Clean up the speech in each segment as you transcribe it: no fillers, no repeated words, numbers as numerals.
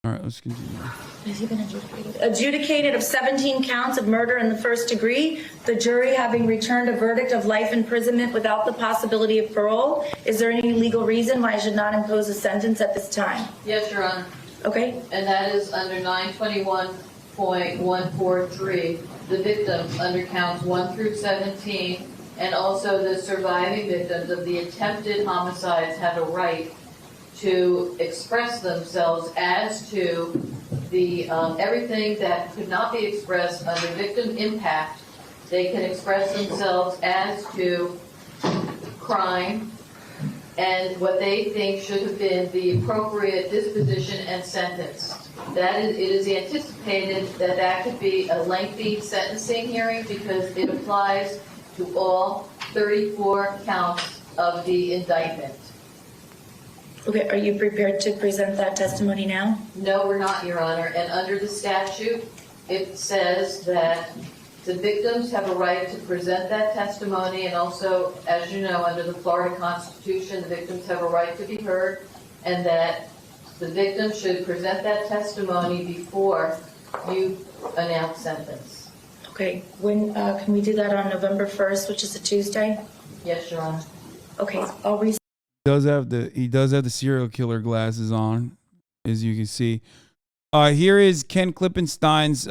All right, let's continue. Has he been adjudicated? Adjudicated of 17 counts of murder in the first degree, the jury having returned a verdict of life imprisonment without the possibility of parole. Is there any legal reason why I should not impose a sentence at this time? Yes, Your Honor. Okay. And that is under 921.143, the victims under counts 1 through 17, and also the surviving victims of the attempted homicides have a right to express themselves as to the everything that could not be expressed under victim impact. They can express themselves as to crime and what they think should have been the appropriate disposition and sentence. It is anticipated that that could be a lengthy sentencing hearing because it applies to all 34 counts of the indictment. Okay, are you prepared to present that testimony now? No, we're not, Your Honor. And under the statute, it says that the victims have a right to present that testimony, and also, as you know, under the Florida Constitution, the victims have a right to be heard, and that the victim should present that testimony before you announce sentence. Okay, when can we do that on November 1st, which is a Tuesday? Yes, Your Honor. Okay, I'll read. He does have the serial killer glasses on, as you can see. Here is Ken Klippenstein's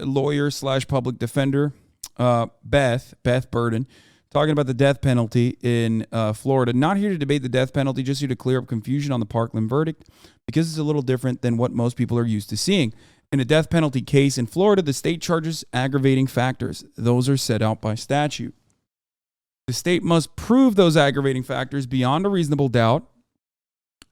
lawyer / public defender, Beth Burden, talking about the death penalty in Florida. Not here to debate the death penalty, just here to clear up confusion on the Parkland verdict, because it's a little different than what most people are used to seeing. In a death penalty case in Florida, the state charges aggravating factors. Those are set out by statute. The state must prove those aggravating factors beyond a reasonable doubt,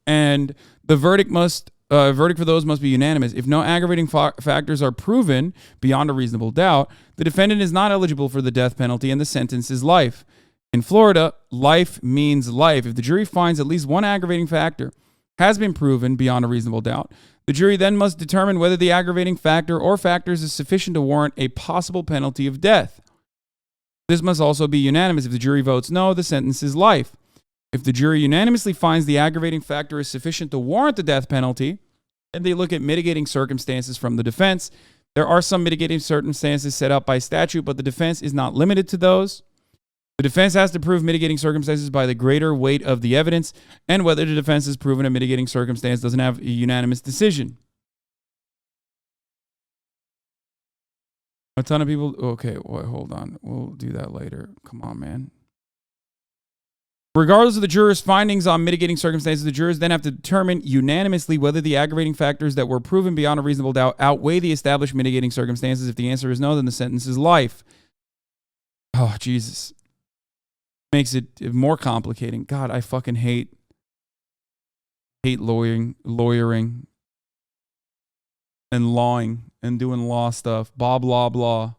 and the verdict for those must be unanimous. If no aggravating factors are proven beyond a reasonable doubt, the defendant is not eligible for the death penalty and the sentence is life. In Florida, life means life. If the jury finds at least one aggravating factor has been proven beyond a reasonable doubt, the jury then must determine whether the aggravating factor or factors is sufficient to warrant a possible penalty of death. This must also be unanimous. If the jury votes no, the sentence is life. If the jury unanimously finds the aggravating factor is sufficient to warrant the death penalty, and they look at mitigating circumstances from the defense, there are some mitigating circumstances set out by statute, but the defense is not limited to those. The defense has to prove mitigating circumstances by the greater weight of the evidence, and whether the defense has proven a mitigating circumstance doesn't have a unanimous decision. A ton of people. Okay, wait, hold on. We'll do that later. Come on, man. Regardless of the jurors' findings on mitigating circumstances, the jurors then have to determine unanimously whether the aggravating factors that were proven beyond a reasonable doubt outweigh the established mitigating circumstances. If the answer is no, then the sentence is life. Oh, Jesus. Makes it more complicating. God, I fucking hate lawyering, and lawing, and doing law stuff. Blah, blah, blah.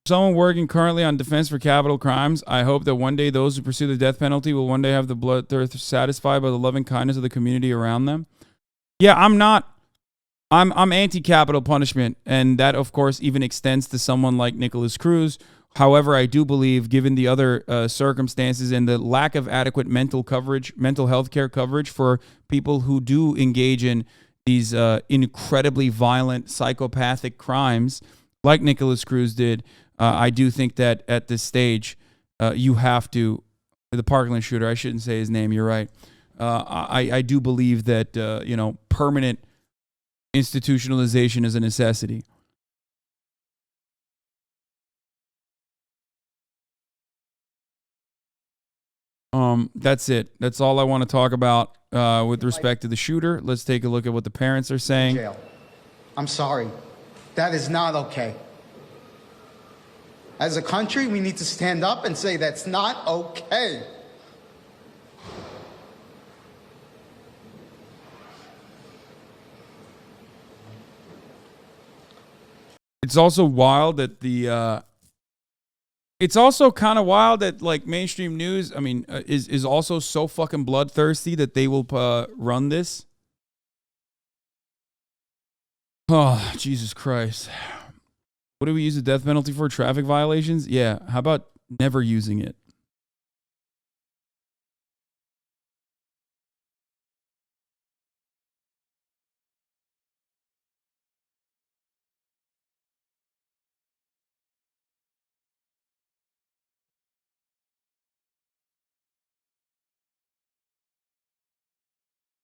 Someone working currently on defense for capital crimes, I hope that one day those who pursue the death penalty will one day have the bloodthirst satisfied by the loving kindness of the community around them. Yeah, I'm anti-capital punishment, and that, of course, even extends to someone like Nicholas Cruz. However, I do believe, given the other circumstances and the lack of adequate mental health care coverage for people who do engage in these incredibly violent, psychopathic crimes, like Nicholas Cruz did, I do think that at this stage, you have to, the Parkland shooter, I shouldn't say his name, you're right. I do believe that, permanent institutionalization is a necessity. That's it. That's all I want to talk about with respect to the shooter. Let's take a look at what the parents are saying. Jail. I'm sorry. That is not okay. As a country, we need to stand up and say that's not okay. It's also wild that it's also kind of wild that like mainstream news, I mean, is also so fucking bloodthirsty that they will run this. Oh, Jesus Christ. What do we use the death penalty for? Traffic violations? Yeah. How about never using it?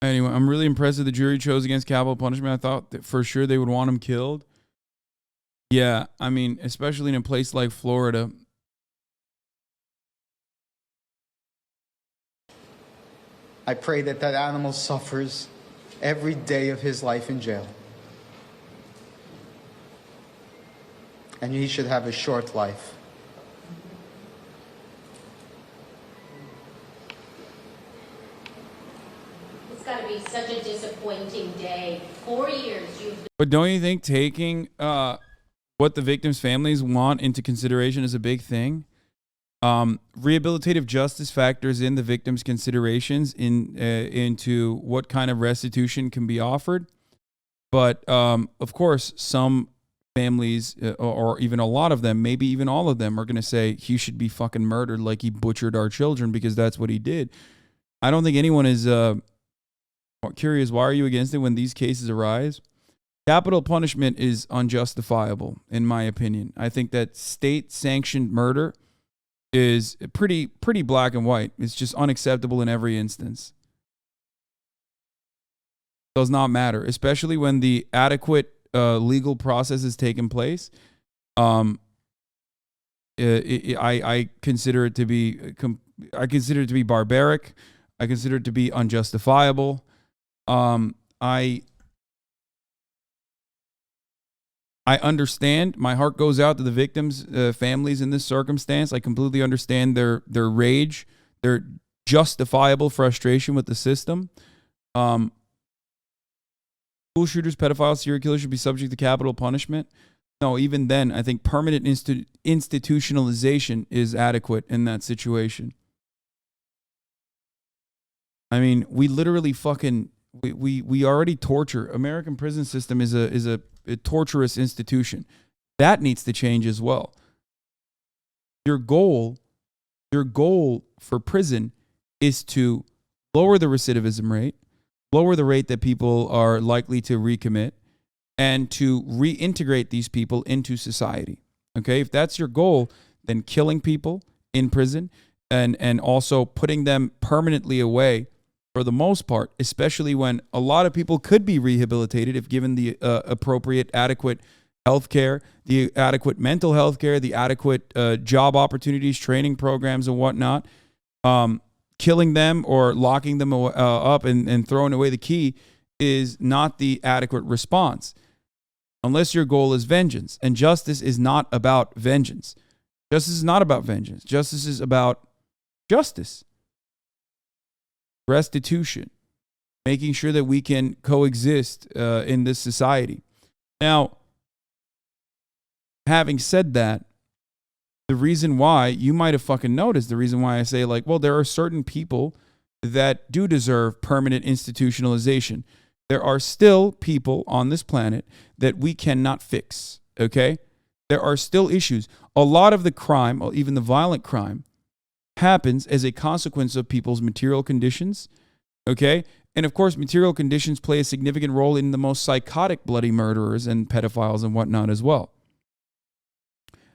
Anyway, I'm really impressed that the jury chose against capital punishment. I thought that for sure they would want him killed. Yeah, I mean, especially in a place like Florida. I pray that that animal suffers every day of his life in jail. And he should have a short life. It's got to be such a disappointing day. 4 years you've... But don't you think taking what the victims' families want into consideration is a big thing? Rehabilitative justice factors in the victims' considerations into what kind of restitution can be offered. But of course, some families, or even a lot of them, maybe even all of them, are going to say he should be fucking murdered, like he butchered our children, because that's what he did. I don't think anyone is curious, why are you against it when these cases arise? Capital punishment is unjustifiable, in my opinion. I think that state-sanctioned murder is pretty black and white. It's just unacceptable in every instance. Does not matter, especially when the adequate legal process has taken place. I consider it to be barbaric. I consider it to be unjustifiable. I understand. My heart goes out to the victims' families in this circumstance. I completely understand their rage, their justifiable frustration with the system. School shooters, pedophiles, serial killers should be subject to capital punishment. No, even then, I think permanent institutionalization is adequate in that situation. I mean, we literally fucking we already torture. American prison system is a torturous institution. That needs to change as well. Your goal for prison is to lower the recidivism rate, lower the rate that people are likely to recommit, and to reintegrate these people into society. Okay? If that's your goal, then killing people in prison and also putting them permanently away, for the most part, especially when a lot of people could be rehabilitated if given the appropriate, adequate health care, the adequate mental health care, the adequate job opportunities, training programs, and whatnot. Killing them or locking them up and throwing away the key is not the adequate response, unless your goal is vengeance. And justice is not about vengeance. Justice is not about vengeance. Justice is about justice. Restitution, making sure that we can coexist in this society. Now, having said that, the reason why you might have fucking noticed, the reason why I say, like, well, there are certain people that do deserve permanent institutionalization. There are still people on this planet that we cannot fix, okay? There are still issues. A lot of the crime, or even the violent crime, happens as a consequence of people's material conditions, okay? And of course, material conditions play a significant role in the most psychotic bloody murderers and pedophiles and whatnot as well.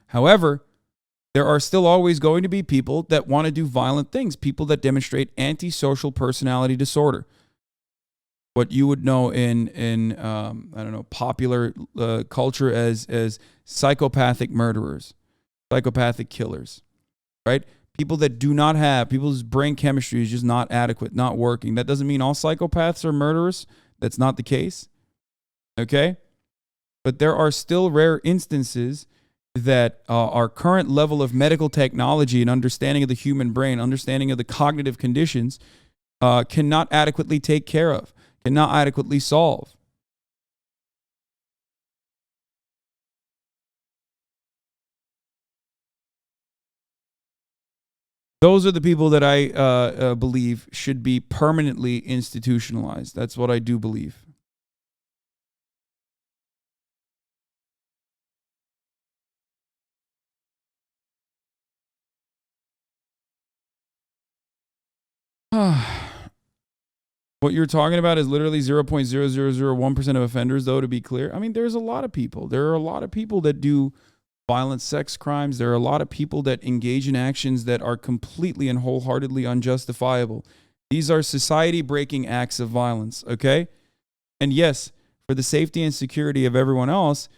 However, there are still always going to be people that want to do violent things, people that demonstrate antisocial personality disorder. What you would know in I don't know, popular culture as psychopathic murderers, psychopathic killers, right? People that do not have, people's brain chemistry is just not adequate, not working. That doesn't mean all psychopaths are murderers. That's not the case. Okay? But there are still rare instances that our current level of medical technology and understanding of the human brain, understanding of the cognitive conditions, cannot adequately take care of, cannot adequately solve. Those are the people that I believe should be permanently institutionalized. That's what I do believe. What you're talking about is literally 0.0001% of offenders, though, to be clear. I mean, there's a lot of people. There are a lot of people that do violent sex crimes. There are a lot of people that engage in actions that are completely and wholeheartedly unjustifiable. These are society-breaking acts of violence, okay? And yes, for the safety and security of everyone else,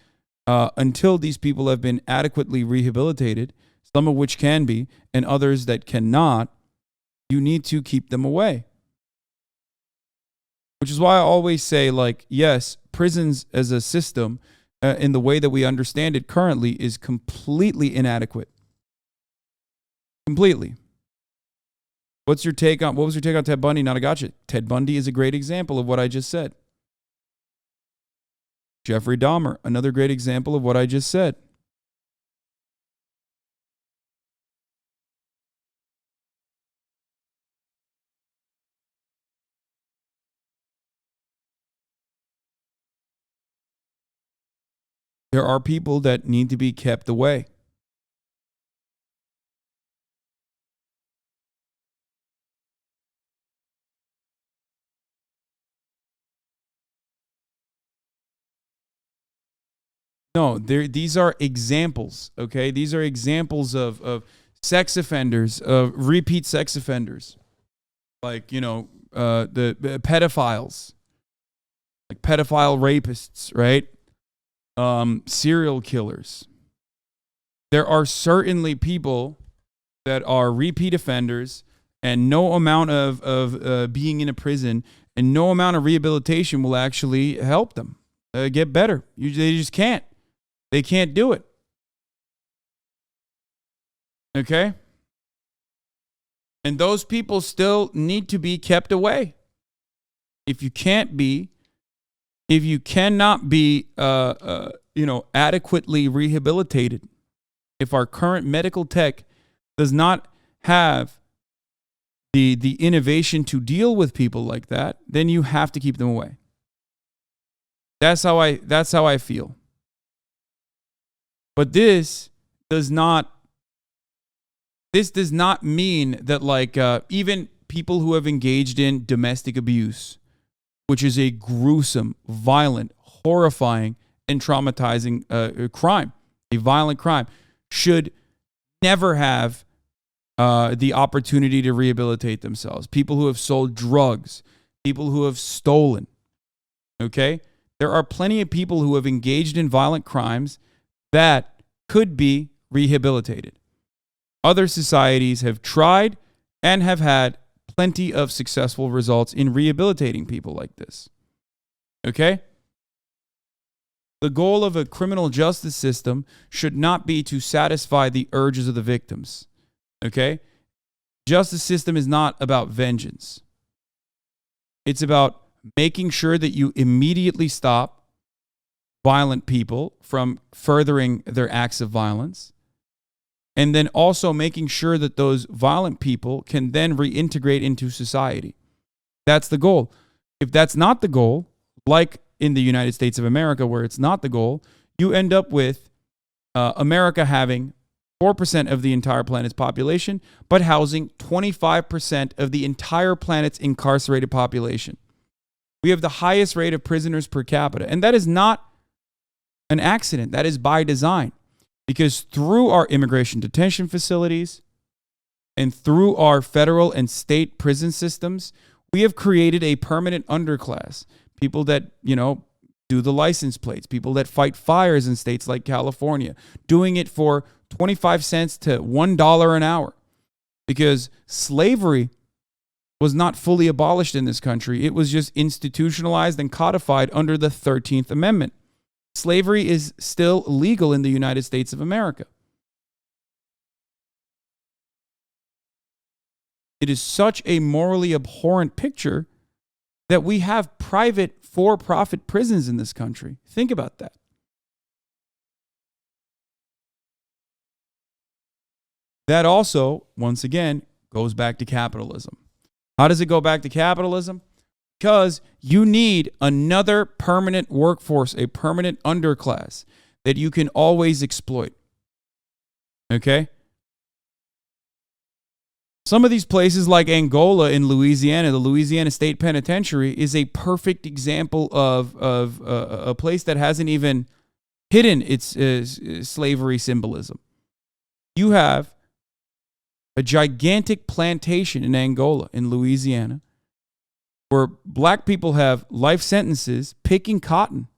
until these people have been adequately rehabilitated, some of which can be, and others that cannot, you need to keep them away. Which is why I always say, like, yes, prisons as a system, in the way that we understand it currently, is completely inadequate. Completely. What was your take on Ted Bundy? Not a gotcha. Ted Bundy is a great example of what I just said. Jeffrey Dahmer, another great example of what I just said. There are people that need to be kept away. No, these are examples, okay? These are examples of sex offenders, of repeat sex offenders. Like, the pedophiles, like pedophile rapists, right? Serial killers. There are certainly people that are repeat offenders, and no amount of being in a prison and no amount of rehabilitation will actually help them get better. They just can't. They can't do it. Okay? And those people still need to be kept away. If you cannot be adequately rehabilitated, if our current medical tech does not have the innovation to deal with people like that, then you have to keep them away. That's how I feel. But this does not mean that, like, even people who have engaged in domestic abuse, which is a gruesome, violent, horrifying, and traumatizing crime, a violent crime, should never have the opportunity to rehabilitate themselves. People who have sold drugs, people who have stolen, okay? There are plenty of people who have engaged in violent crimes that could be rehabilitated. Other societies have tried and have had plenty of successful results in rehabilitating people like this. Okay? The goal of a criminal justice system should not be to satisfy the urges of the victims. Okay? Justice system is not about vengeance. It's about making sure that you immediately stop violent people from furthering their acts of violence, and then also making sure that those violent people can then reintegrate into society. That's the goal. If that's not the goal, like in the United States of America, where it's not the goal, you end up with America having 4% of the entire planet's population, but housing 25% of the entire planet's incarcerated population. We have the highest rate of prisoners per capita, and that is not an accident. That is by design, because through our immigration detention facilities and through our federal and state prison systems, we have created a permanent underclass. People that, do the license plates, people that fight fires in states like California, doing it for 25 cents to $1 an hour, because slavery was not fully abolished in this country. It was just institutionalized and codified under the 13th Amendment. Slavery is still legal in the United States of America. It is such a morally abhorrent picture that we have private for-profit prisons in this country. Think about that. That also, once again, goes back to capitalism. How does it go back to capitalism? Because you need another permanent workforce, a permanent underclass that you can always exploit. Okay? Some of these places like Angola in Louisiana, the Louisiana State Penitentiary is a perfect example of a place that hasn't even hidden its slavery symbolism. You have a gigantic plantation in Angola, in Louisiana, where black people have life sentences picking cotton.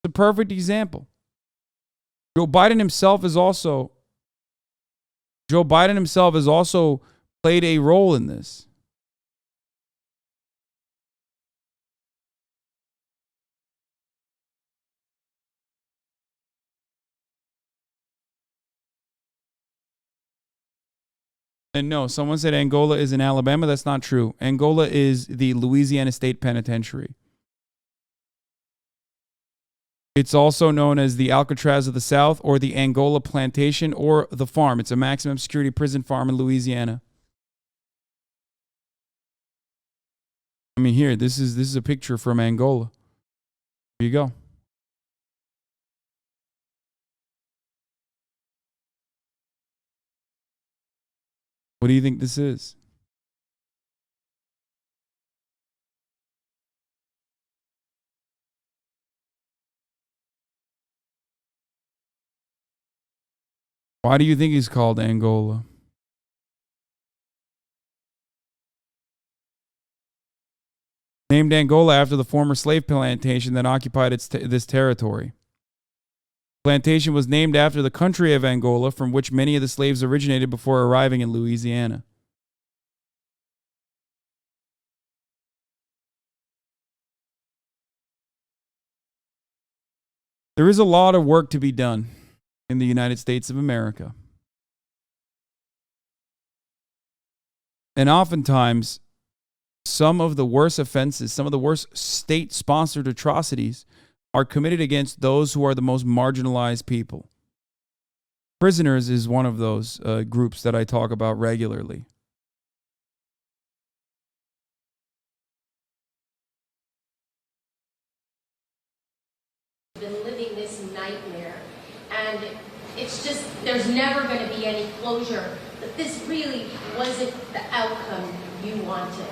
It's a perfect example. Joe Biden himself has also played a role in this. And no, someone said Angola is in Alabama. That's not true. Angola is the Louisiana State Penitentiary. It's also known as the Alcatraz of the South or the Angola Plantation or the farm. It's a maximum security prison farm in Louisiana. I mean, here, this is a picture from Angola. Here you go. What do you think this is? Why do you think he's called Angola? Named Angola after the former slave plantation that occupied this territory. Plantation was named after the country of Angola, from which many of the slaves originated before arriving in Louisiana. There is a lot of work to be done in the United States of America. And oftentimes, some of the worst offenses, some of the worst state-sponsored atrocities are committed against those who are the most marginalized people. Prisoners is one of those groups that I talk about regularly. Been living this nightmare, and it's just, there's never going to be any closure, but this really wasn't the outcome you wanted.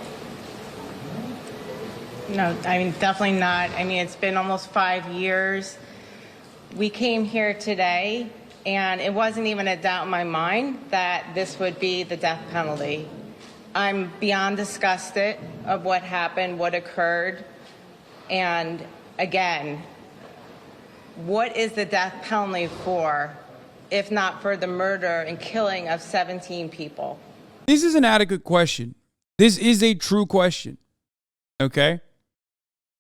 No, I mean, definitely not. I mean, it's been almost 5 years. We came here today, and it wasn't even a doubt in my mind that this would be the death penalty. I'm beyond disgusted of what happened, what occurred. And again, what is the death penalty for, if not for the murder and killing of 17 people? This is an adequate question. This is a true question. Okay?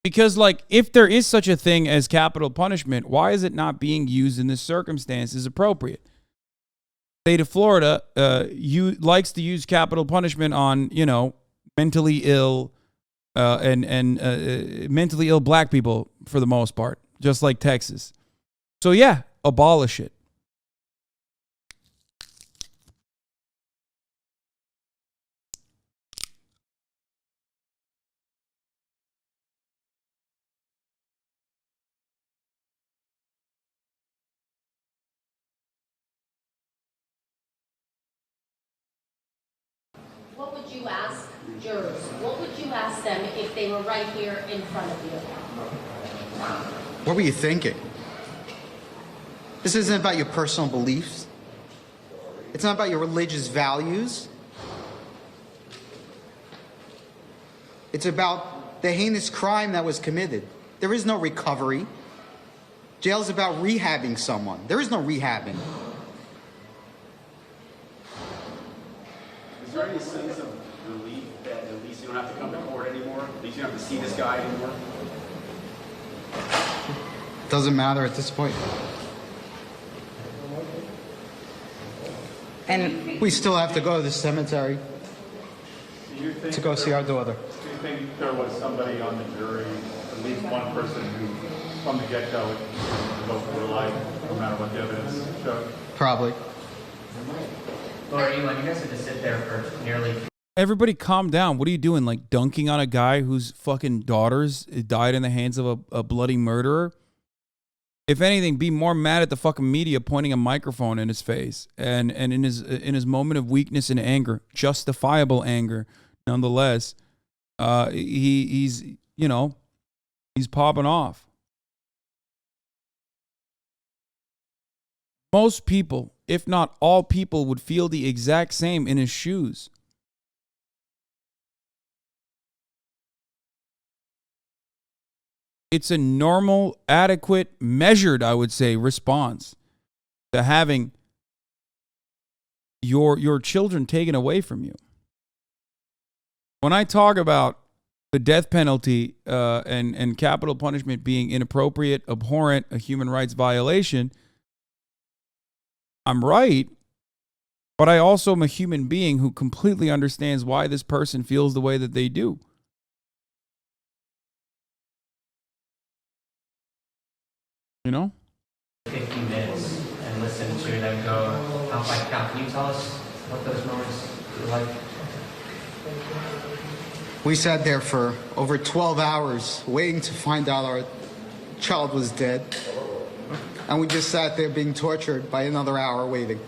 Because, like, if there is such a thing as capital punishment, why is it not being used in this circumstance as appropriate? The state of Florida likes to use capital punishment on, mentally ill and mentally ill black people for the most part, just like Texas. So, yeah, abolish it. What would you ask jurors? What would you ask them if they were right here in front of you? What were you thinking? This isn't about your personal beliefs. It's not about your religious values. It's about the heinous crime that was committed. There is no recovery. Jail is about rehabbing someone. There is no rehabbing. Is there any sense of relief that at least you don't have to come to court anymore? At least you don't have to see this guy anymore? Doesn't matter at this point. And We still have to go to the cemetery to go see our daughter. Do you think there was somebody on the jury, at least one person who, from the get-go, would vote for life, no matter what the evidence showed? Probably. Laura, Elon, you guys had to sit there for nearly... Everybody calm down. What are you doing? Like dunking on a guy whose fucking daughters died in the hands of a bloody murderer? If anything, be more mad at the fucking media pointing a microphone in his face, and in his moment of weakness and anger, justifiable anger, nonetheless, he's he's popping off. Most people, if not all people, would feel the exact same in his shoes. It's a normal, adequate, measured, I would say, response to having your children taken away from you. When I talk about the death penalty and capital punishment being inappropriate, abhorrent, a human rights violation, I'm right, but I also am a human being who completely understands why this person feels the way that they do. You know? 15 minutes and listen to them go count by count. Can you tell us what those moments were like? We sat there for over 12 hours waiting to find out our child was dead. And we just sat there being tortured by another hour waiting.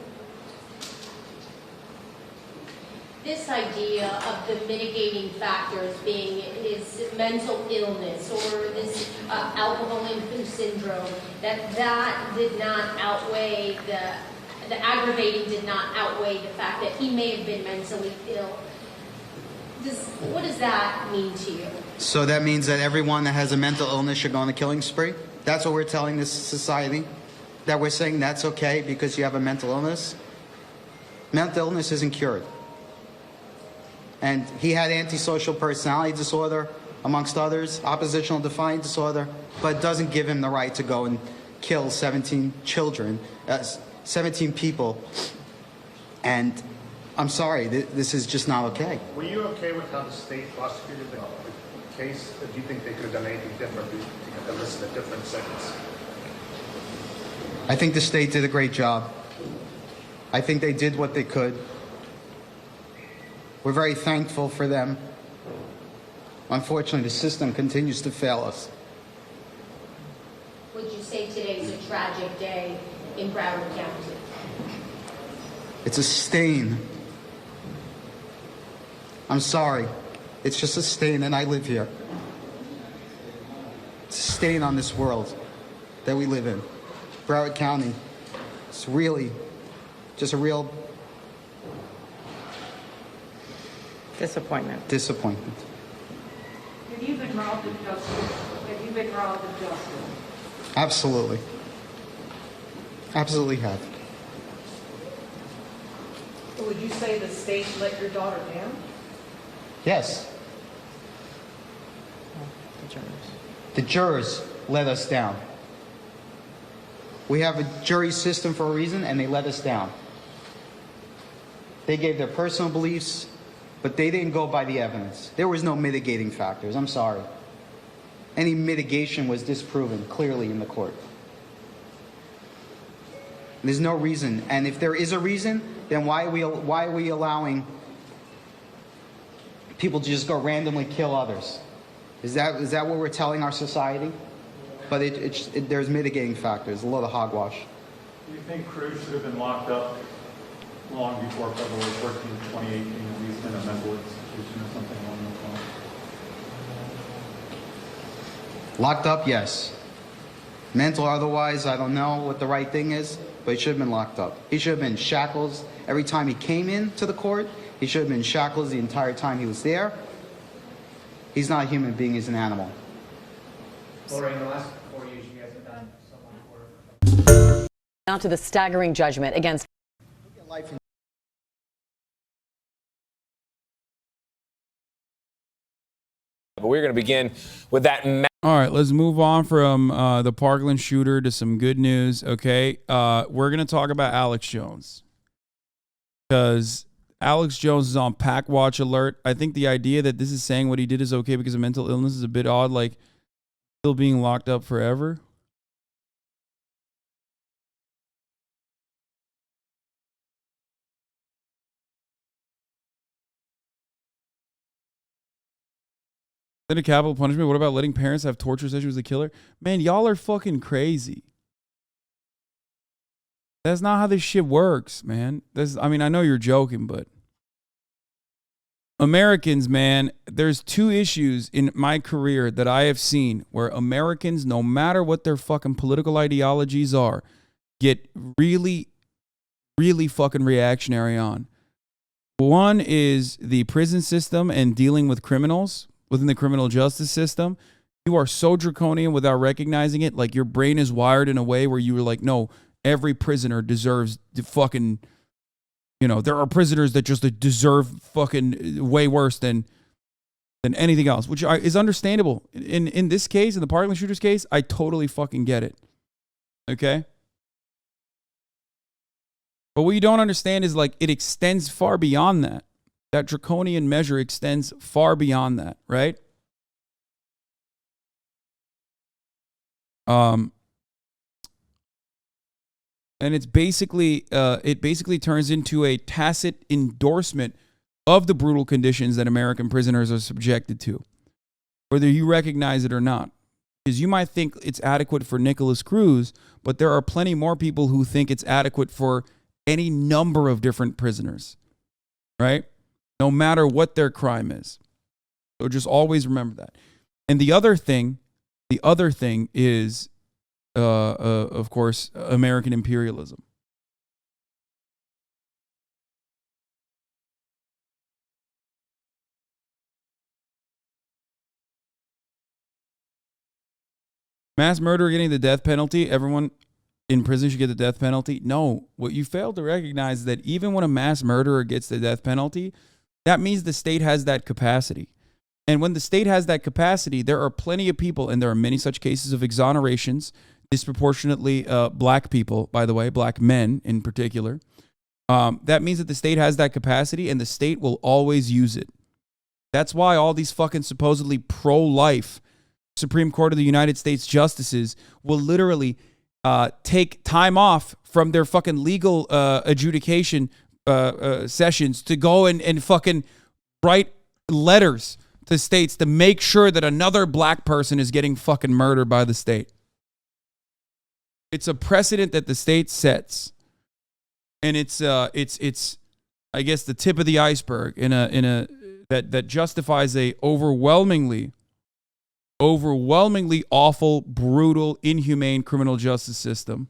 This idea of the mitigating factors being his mental illness or this alcohol-induced syndrome, that did not outweigh the aggravating did not outweigh the fact that he may have been mentally ill. What does that mean to you? So that means that everyone that has a mental illness should go on a killing spree? That's what we're telling this society? That we're saying that's okay because you have a mental illness? Mental illness isn't cured. And he had antisocial personality disorder, amongst others, oppositional defiant disorder, but it doesn't give him the right to go and kill 17 children, 17 people. And I'm sorry, this is just not okay. Were you okay with how the state prosecuted the case? Or do you think they could have done anything differently to elicit a different sentence? I think the state did a great job. I think they did what they could. We're very thankful for them. Unfortunately, the system continues to fail us. Would you say today's a tragic day in Broward County? It's a stain. I'm sorry. It's just a stain, and I live here. It's a stain on this world that we live in. Broward County. It's really just a real Disappointment. disappointment. Have you been robbed of justice? Have you been robbed of justice? Absolutely. Absolutely have. Would you say the state let your daughter down? Yes. The jurors. The jurors let us down. We have a jury system for a reason, and they let us down. They gave their personal beliefs, but they didn't go by the evidence. There was no mitigating factors. I'm sorry. Any mitigation was disproven clearly in the court. There's no reason. And if there is a reason, then why are we allowing people to just go randomly kill others? Is that what we're telling our society? But there's mitigating factors, a lot of hogwash. Do you think Cruz should have been locked up long before February 14, 2018, at least in a mental institution or something along those lines? Locked up, yes. Mental or otherwise, I don't know what the right thing is, but he should have been locked up. He should have been in shackles every time he came into the court. He should have been in shackles the entire time he was there. He's not a human being, he's an animal. Lori, in the last 4 years, you guys have done so much work. Now to the staggering judgment against. But we're going to begin with that. All right, let's move on from the Parkland shooter to some good news, okay? We're going to talk about Alex Jones because Alex Jones is on Pack Watch alert. I think the idea that this is saying what he did is okay because of mental illness is a bit odd, like still being locked up forever. Then a capital punishment. What about letting parents have torture sessions with the killer? Man, y'all are fucking crazy. That's not how this shit works, man. I mean, I know you're joking, but Americans, man, there's two issues in my career that I have seen where Americans, no matter what their fucking political ideologies are, get really, really fucking reactionary on. One is the prison system and dealing with criminals within the criminal justice system. You are so draconian without recognizing it. Like, your brain is wired in a way where you were like, no, every prisoner deserves the fucking, there are prisoners that just deserve fucking way worse than anything else, which is understandable. In this case, in the Parkland shooters case, I totally fucking get it. Okay? But what you don't understand is, like, it extends far beyond that. That draconian measure extends far beyond that, right? And it's basically, it basically turns into a tacit endorsement of the brutal conditions that American prisoners are subjected to, whether you recognize it or not. Because you might think it's adequate for Nicholas Cruz, but there are plenty more people who think it's adequate for any number of different prisoners, right? No matter what their crime is. So just always remember that. And the other thing is, of course, American imperialism. Mass murderer getting the death penalty. Everyone in prison should get the death penalty. No, what you fail to recognize is that even when a mass murderer gets the death penalty, that means the state has that capacity. And when the state has that capacity, there are plenty of people, and there are many such cases of exonerations, disproportionately black people, by the way, black men in particular. That means that the state has that capacity, and the state will always use it. That's why all these fucking supposedly pro-life Supreme Court of the United States justices will literally take time off from their fucking legal adjudication sessions to go and fucking write letters to states to make sure that another black person is getting fucking murdered by the state. It's a precedent that the state sets, and it's I guess the tip of the iceberg that justifies a overwhelmingly awful, brutal, inhumane criminal justice system.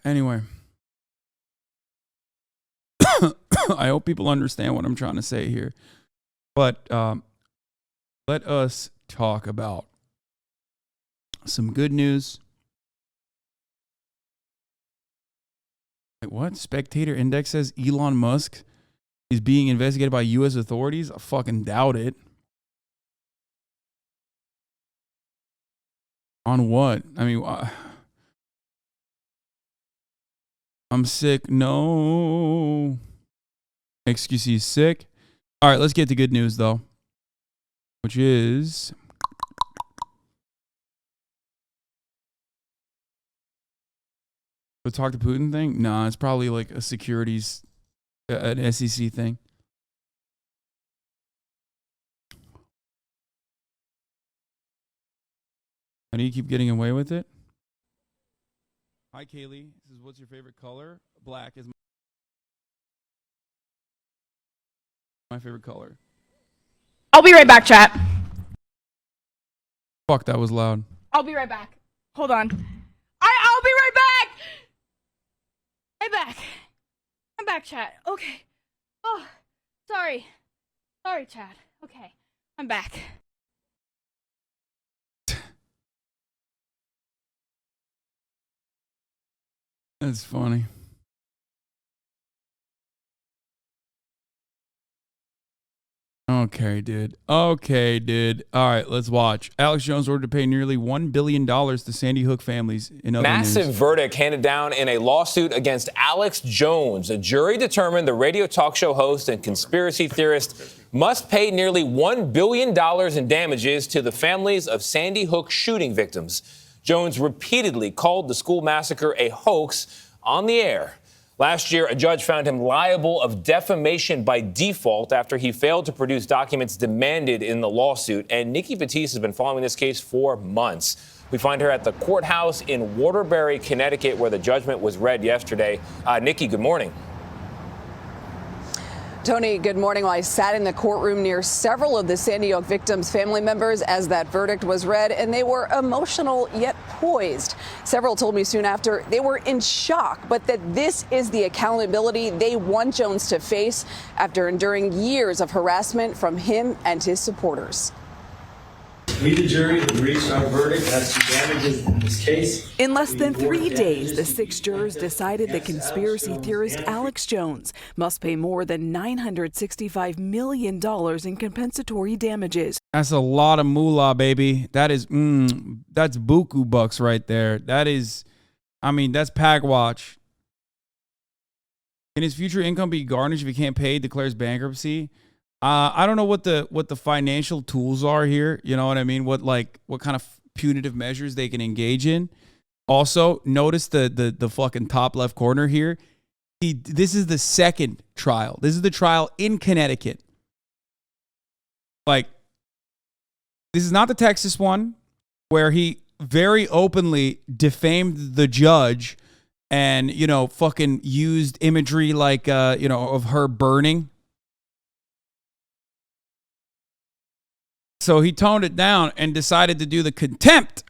Anyway, I hope people understand what I'm trying to say here. But let us talk about some good news. Wait, what? Spectator Index says Elon Musk is being investigated by U.S. authorities? I fucking doubt it. On what? I mean, I'm sick. No. Excuse, he's sick. All right, let's get to good news, though, which is the talk to Putin thing. Nah, it's probably like a securities, an SEC thing. How do you keep getting away with it? Hi, Kaylee. This is what's your favorite color? Black is my favorite color. I'll be right back, chat. Fuck, that was loud. I'll be right back. Hold on. I'll be right back. Right back. I'm back, chat. Okay. Oh, sorry. Sorry, chat. Okay. I'm back. That's funny. Okay, dude. Okay, dude. All right, let's watch. Alex Jones ordered to pay nearly $1 billion to Sandy Hook families. In other Massive news. verdict handed down in a lawsuit against Alex Jones. A jury determined the radio talk show host and conspiracy theorist must pay nearly $1 billion in damages to the families of Sandy Hook shooting victims. Jones repeatedly called the school massacre a hoax on the air. Last year, a judge found him liable of defamation by default after he failed to produce documents demanded in the lawsuit. And Nikki Batiste has been following this case for months. We find her at the courthouse in Waterbury, Connecticut, where the judgment was read yesterday. Nikki, good morning. Tony, good morning. Well, I sat in the courtroom near several of the Sandy Hook victims' family members as that verdict was read, and they were emotional yet poised. Several told me soon after they were in shock, but that this is the accountability they want Jones to face after enduring years of harassment from him and his supporters. We, the jury, have reached our verdict as to damages in this case. In less than 3 days, the 6 jurors decided that conspiracy theorist Alex Jones must pay more than $965 million in compensatory damages. That's a lot of moolah, baby. That is, that's buku bucks right there. That is, I mean, that's pack watch. Can his future income be garnished if he can't pay, declares bankruptcy? I don't know what the financial tools are here. You know what I mean? What kind of punitive measures they can engage in. Also, notice the fucking top left corner here. This is the second trial. This is the trial in Connecticut. Like, this is not the Texas one where he very openly defamed the judge and, you know, fucking used imagery like, you know, of her burning. So he toned it down and decided to do the contempt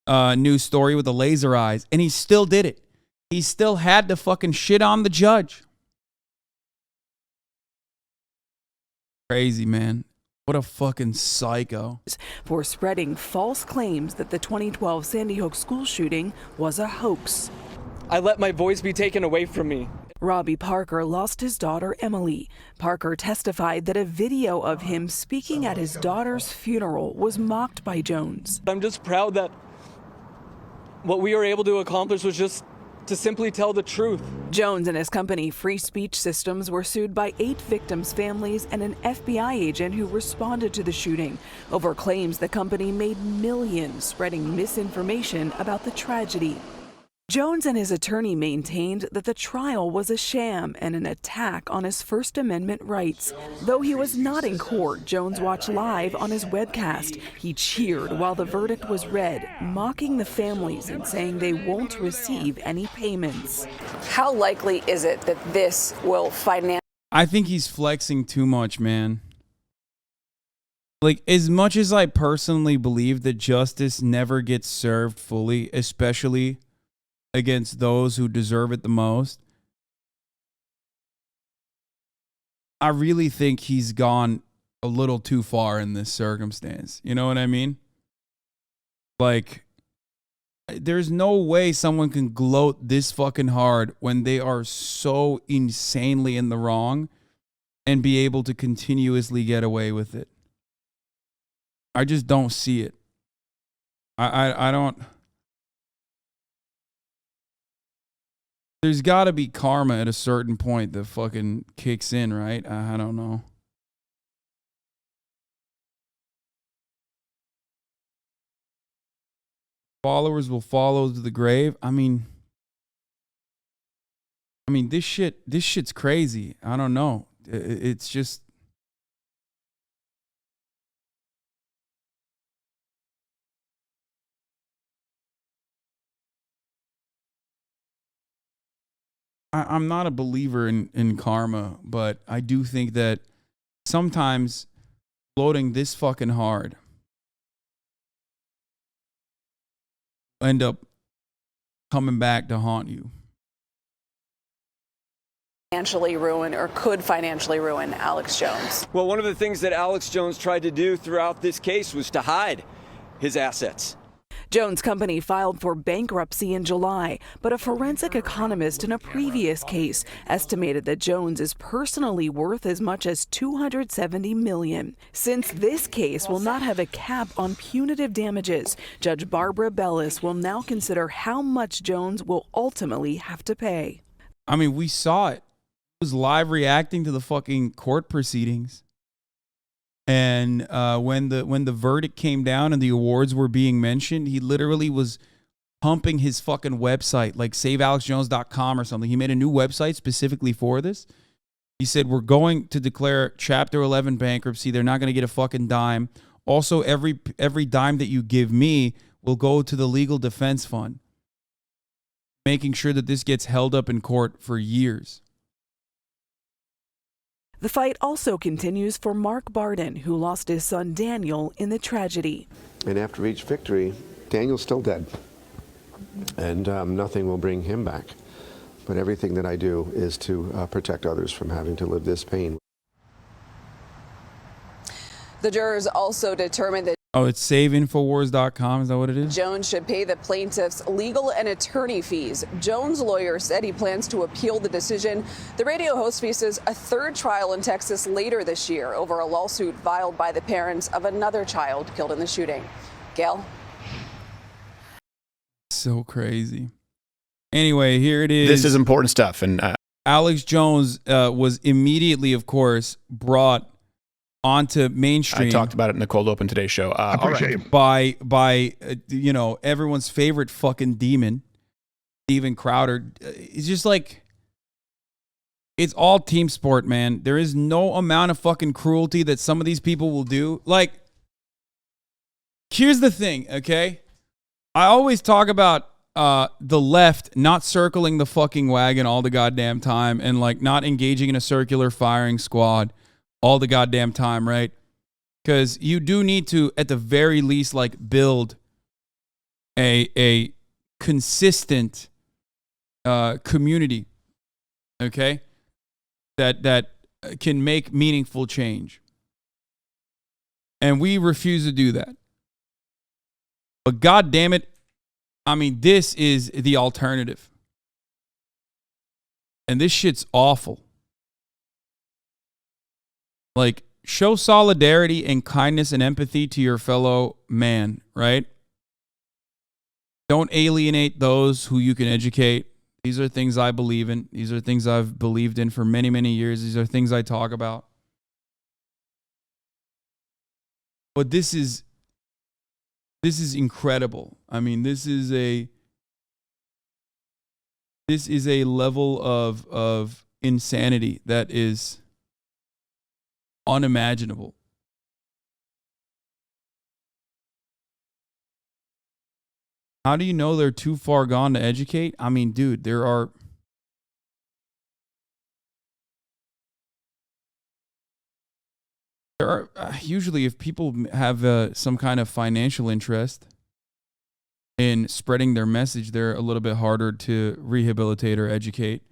news story with the laser eyes. And he still did it. He still had to fucking shit on the judge. Crazy, man. What a fucking psycho. For spreading false claims that the 2012 Sandy Hook school shooting was a hoax. I let my voice be taken away from me. Robbie Parker lost his daughter, Emily. Parker testified that a video of him speaking at his daughter's funeral was mocked by Jones. I'm just proud that what we were able to accomplish was just to simply tell the truth. Jones and his company, Free Speech Systems, were sued by 8 victims' families and an FBI agent who responded to the shooting over claims the company made millions spreading misinformation about the tragedy. Jones and his attorney maintained that the trial was a sham and an attack on his First Amendment rights. Though he was not in court, Jones watched live on his webcast. He cheered while the verdict was read, mocking the families and saying they won't receive any payments. How likely is it that this will financially? I think he's flexing too much, man. Like, as much as I personally believe that justice never gets served fully, especially against those who deserve it the most, I really think he's gone a little too far in this circumstance. You know what I mean? Like, there's no way someone can gloat this fucking hard when they are so insanely in the wrong and be able to continuously get away with it. I just don't see it. I don't. There's got to be karma at a certain point that fucking kicks in, right? I don't know. Followers will follow to the grave. I mean, this shit's crazy. I don't know. It's just. I'm not a believer in karma, but I do think that sometimes floating this fucking hard end up coming back to haunt you. Financially ruin or could financially ruin Alex Jones. Well, one of the things that Alex Jones tried to do throughout this case was to hide his assets. Jones Company filed for bankruptcy in July, but a forensic economist in a previous case estimated that Jones is personally worth as much as $270 million. Since this case will not have a cap on punitive damages, Judge Barbara Bellis will now consider how much Jones will ultimately have to pay. I mean, we saw it. He was live reacting to the fucking court proceedings. And when the verdict came down and the awards were being mentioned, he literally was pumping his fucking website, like savealexjones.com or something. He made a new website specifically for this. He said, we're going to declare Chapter 11 bankruptcy. They're not going to get a fucking dime. Also, every dime that you give me will go to the legal defense fund, making sure that this gets held up in court for years. The fight also continues for Mark Barden, who lost his son Daniel in the tragedy. And after each victory, Daniel's still dead. And nothing will bring him back. But everything that I do is to protect others from having to live this pain. The jurors also determined that Oh, it's saveinfowars.com. Is that what it is? Jones should pay the plaintiffs legal and attorney fees. Jones' lawyer said he plans to appeal the decision. The radio host faces a third trial in Texas later this year over a lawsuit filed by the parents of another child killed in the shooting. Gail? So crazy. Anyway, here it is. This is important stuff. And Alex Jones was immediately, of course, brought onto mainstream. I talked about it in the Cold Open Today show. By you know, everyone's favorite fucking demon, Steven Crowder. It's just like, it's all team sport, man. There is no amount of fucking cruelty that some of these people will do. Like, here's the thing, okay? I always talk about the left not circling the fucking wagon all the goddamn time and like not engaging in a circular firing squad all the goddamn time, right? Because you do need to, at the very least, like build a consistent community, okay? That can make meaningful change. And we refuse to do that. But God damn it, I mean, this is the alternative. And this shit's awful. Like, show solidarity and kindness and empathy to your fellow man, right? Don't alienate those who you can educate. These are things I believe in. These are things I've believed in for many, many years. These are things I talk about. But this is incredible. I mean, this is a level of insanity that is unimaginable. How do you know they're too far gone to educate? I mean, dude, there are usually, if people have some kind of financial interest in spreading their message, they're a little bit harder to rehabilitate or educate.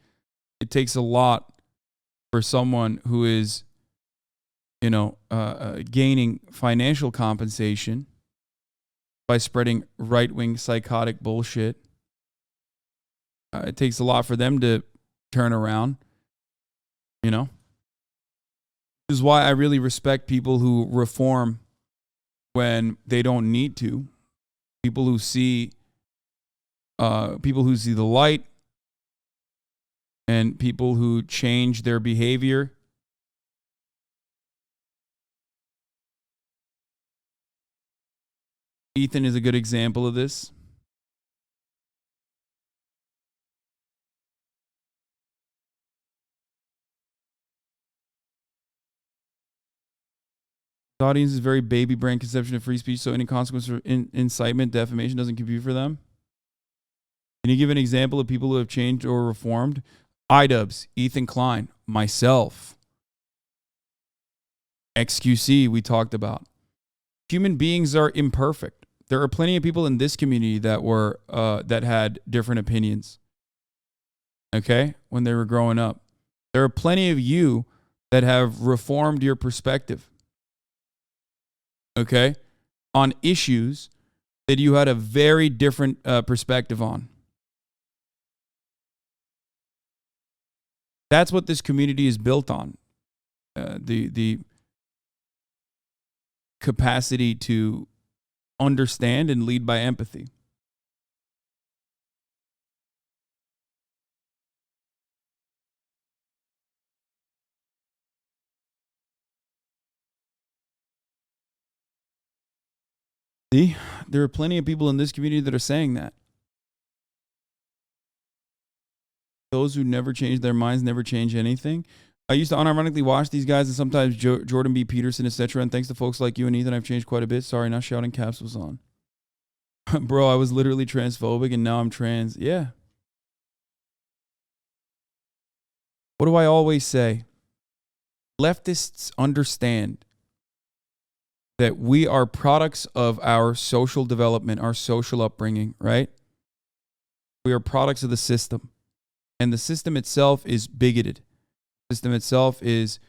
It takes a lot for someone who is, gaining financial compensation by spreading right-wing psychotic bullshit. It takes a lot for them to turn around, This is why I really respect people who reform when they don't need to. People who see the light, and people who change their behavior. Ethan is a good example of this. The audience is very baby brain conception of free speech, so any consequence for incitement, defamation doesn't compute for them. Can you give an example of people who have changed or reformed? iDubbbz, Ethan Klein, myself. XQC, we talked about. Human beings are imperfect. There are plenty of people in this community that were that had different opinions. Okay, when they were growing up, there are plenty of you that have reformed your perspective. Okay, on issues that you had a very different perspective on. That's what this community is built on. The capacity to understand and lead by empathy. See, there are plenty of people in this community that are saying that. Those who never change their minds never change anything. I used to unironically watch these guys and sometimes Jordan B. Peterson, etc. And thanks to folks like you and Ethan, I've changed quite a bit. Sorry, not shouting caps was on. Bro, I was literally transphobic and now I'm trans. Yeah. What do I always say? Leftists understand that we are products of our social development, our social upbringing, right? We are products of the system. And the system itself is bigoted. The system itself is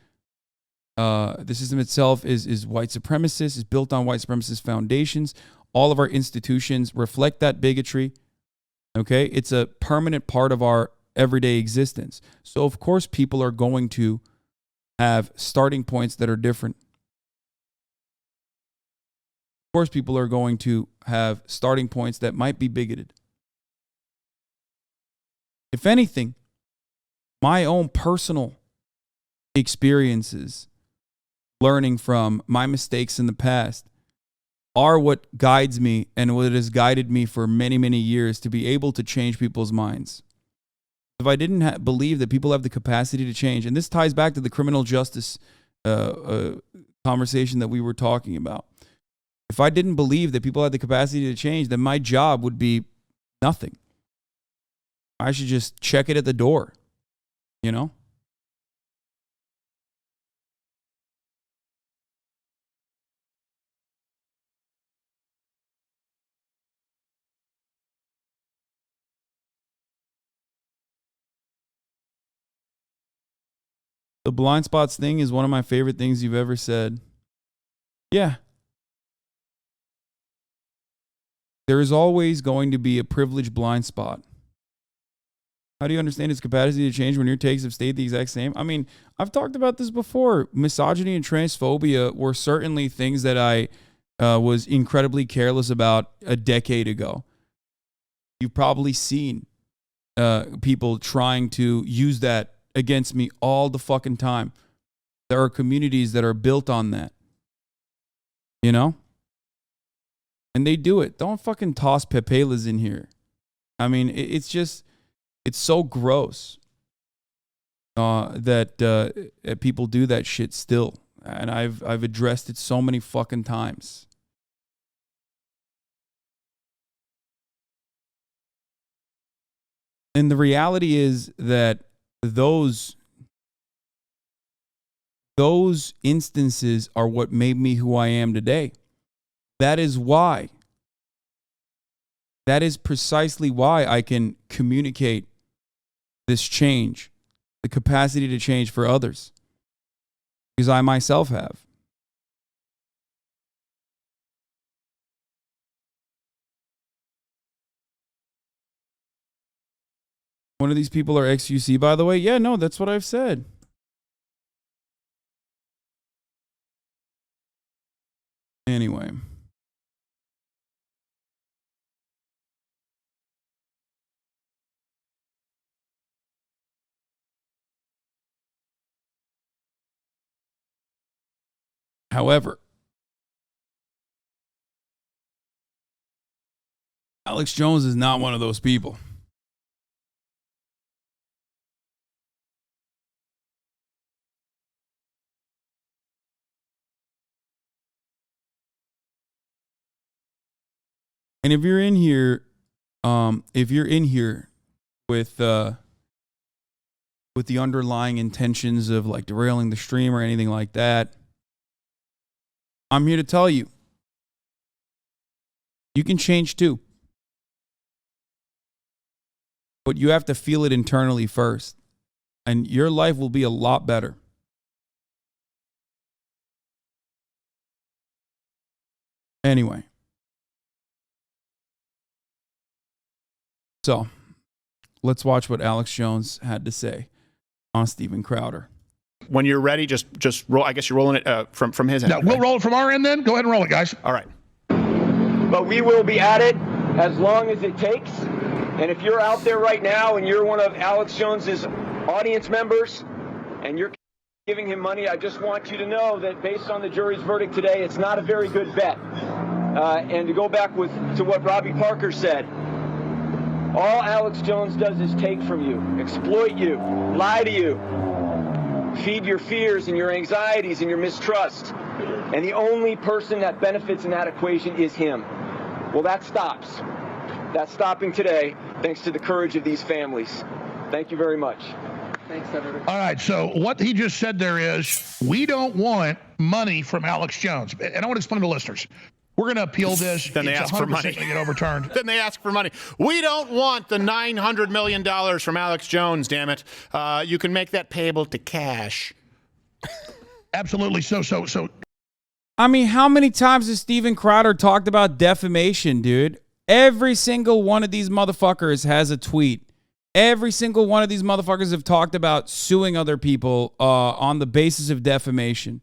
white supremacist, is built on white supremacist foundations. All of our institutions reflect that bigotry. Okay? It's a permanent part of our everyday existence. So of course people are going to have starting points that are different. Of course people are going to have starting points that might be bigoted. If anything, my own personal experiences, learning from my mistakes in the past, are what guides me and what has guided me for many, many years to be able to change people's minds. If I didn't believe that people have the capacity to change, and this ties back to the criminal justice conversation that we were talking about. If I didn't believe that people had the capacity to change, then my job would be nothing. I should just check it at the door, you know? The blind spots thing is one of my favorite things you've ever said. Yeah. There is always going to be a privileged blind spot. How do you understand its capacity to change when your takes have stayed the exact same? I mean, I've talked about this before. Misogyny and transphobia were certainly things that I was incredibly careless about a decade ago. You've probably seen people trying to use that against me all the fucking time. There are communities that are built on that. You know? And they do it. Don't fucking toss pepelas in here. I mean, it's just... It's so gross that people do that shit still. And I've addressed it so many fucking times. And the reality is that those instances are what made me who I am today. That is why. That is precisely why I can communicate this change, the capacity to change for others, because I myself have. One of these people are ex-UC, by the way. Yeah, no, that's what I've said. Anyway. However, Alex Jones is not one of those people. And if you're in here, with the underlying intentions of like derailing the stream or anything like that, I'm here to tell you, you can change too. But you have to feel it internally first. And your life will be a lot better. Anyway. So let's watch what Alex Jones had to say on Steven Crowder. When you're ready, just roll. I guess you're rolling it from his end. No, we'll roll it from our end then. Go ahead and roll it, guys. All right. But we will be at it as long as it takes. And if you're out there right now and you're one of Alex Jones's audience members and you're giving him money, I just want you to know that based on the jury's verdict today, it's not a very good bet. And to go back to what Robbie Parker said, all Alex Jones does is take from you, exploit you, lie to you, feed your fears and your anxieties and your mistrust. And the only person that benefits in that equation is him. Well, that stops. That's stopping today, thanks to the courage of these families. Thank you very much. Thanks, everybody. All right, so what he just said there is, we don't want money from Alex Jones. And I want to explain to listeners. We're going to appeal this. Then they ask for money. Get overturned. Then they ask for money. We don't want the $900 million from Alex Jones, damn it. You can make that payable to cash. Absolutely. So. I mean, how many times has Steven Crowder talked about defamation, dude? Every single one of these motherfuckers has a tweet. Every single one of these motherfuckers have talked about suing other people on the basis of defamation.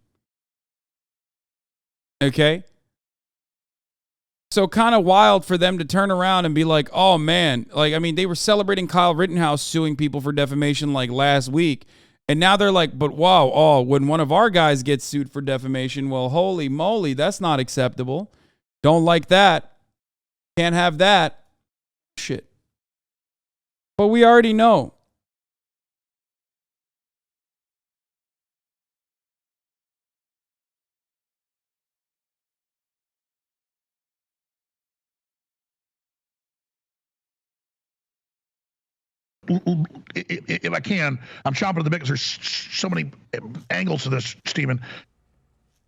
Okay? So kind of wild for them to turn around and be like, oh, man. Like, I mean, they were celebrating Kyle Rittenhouse suing people for defamation like last week. And now they're like, but wow, when one of our guys gets sued for defamation, well, holy moly, that's not acceptable. Don't like that. Can't have that. Shit. But we already know. If I can, I'm chomping at the bit because there's so many angles to this, Stephen.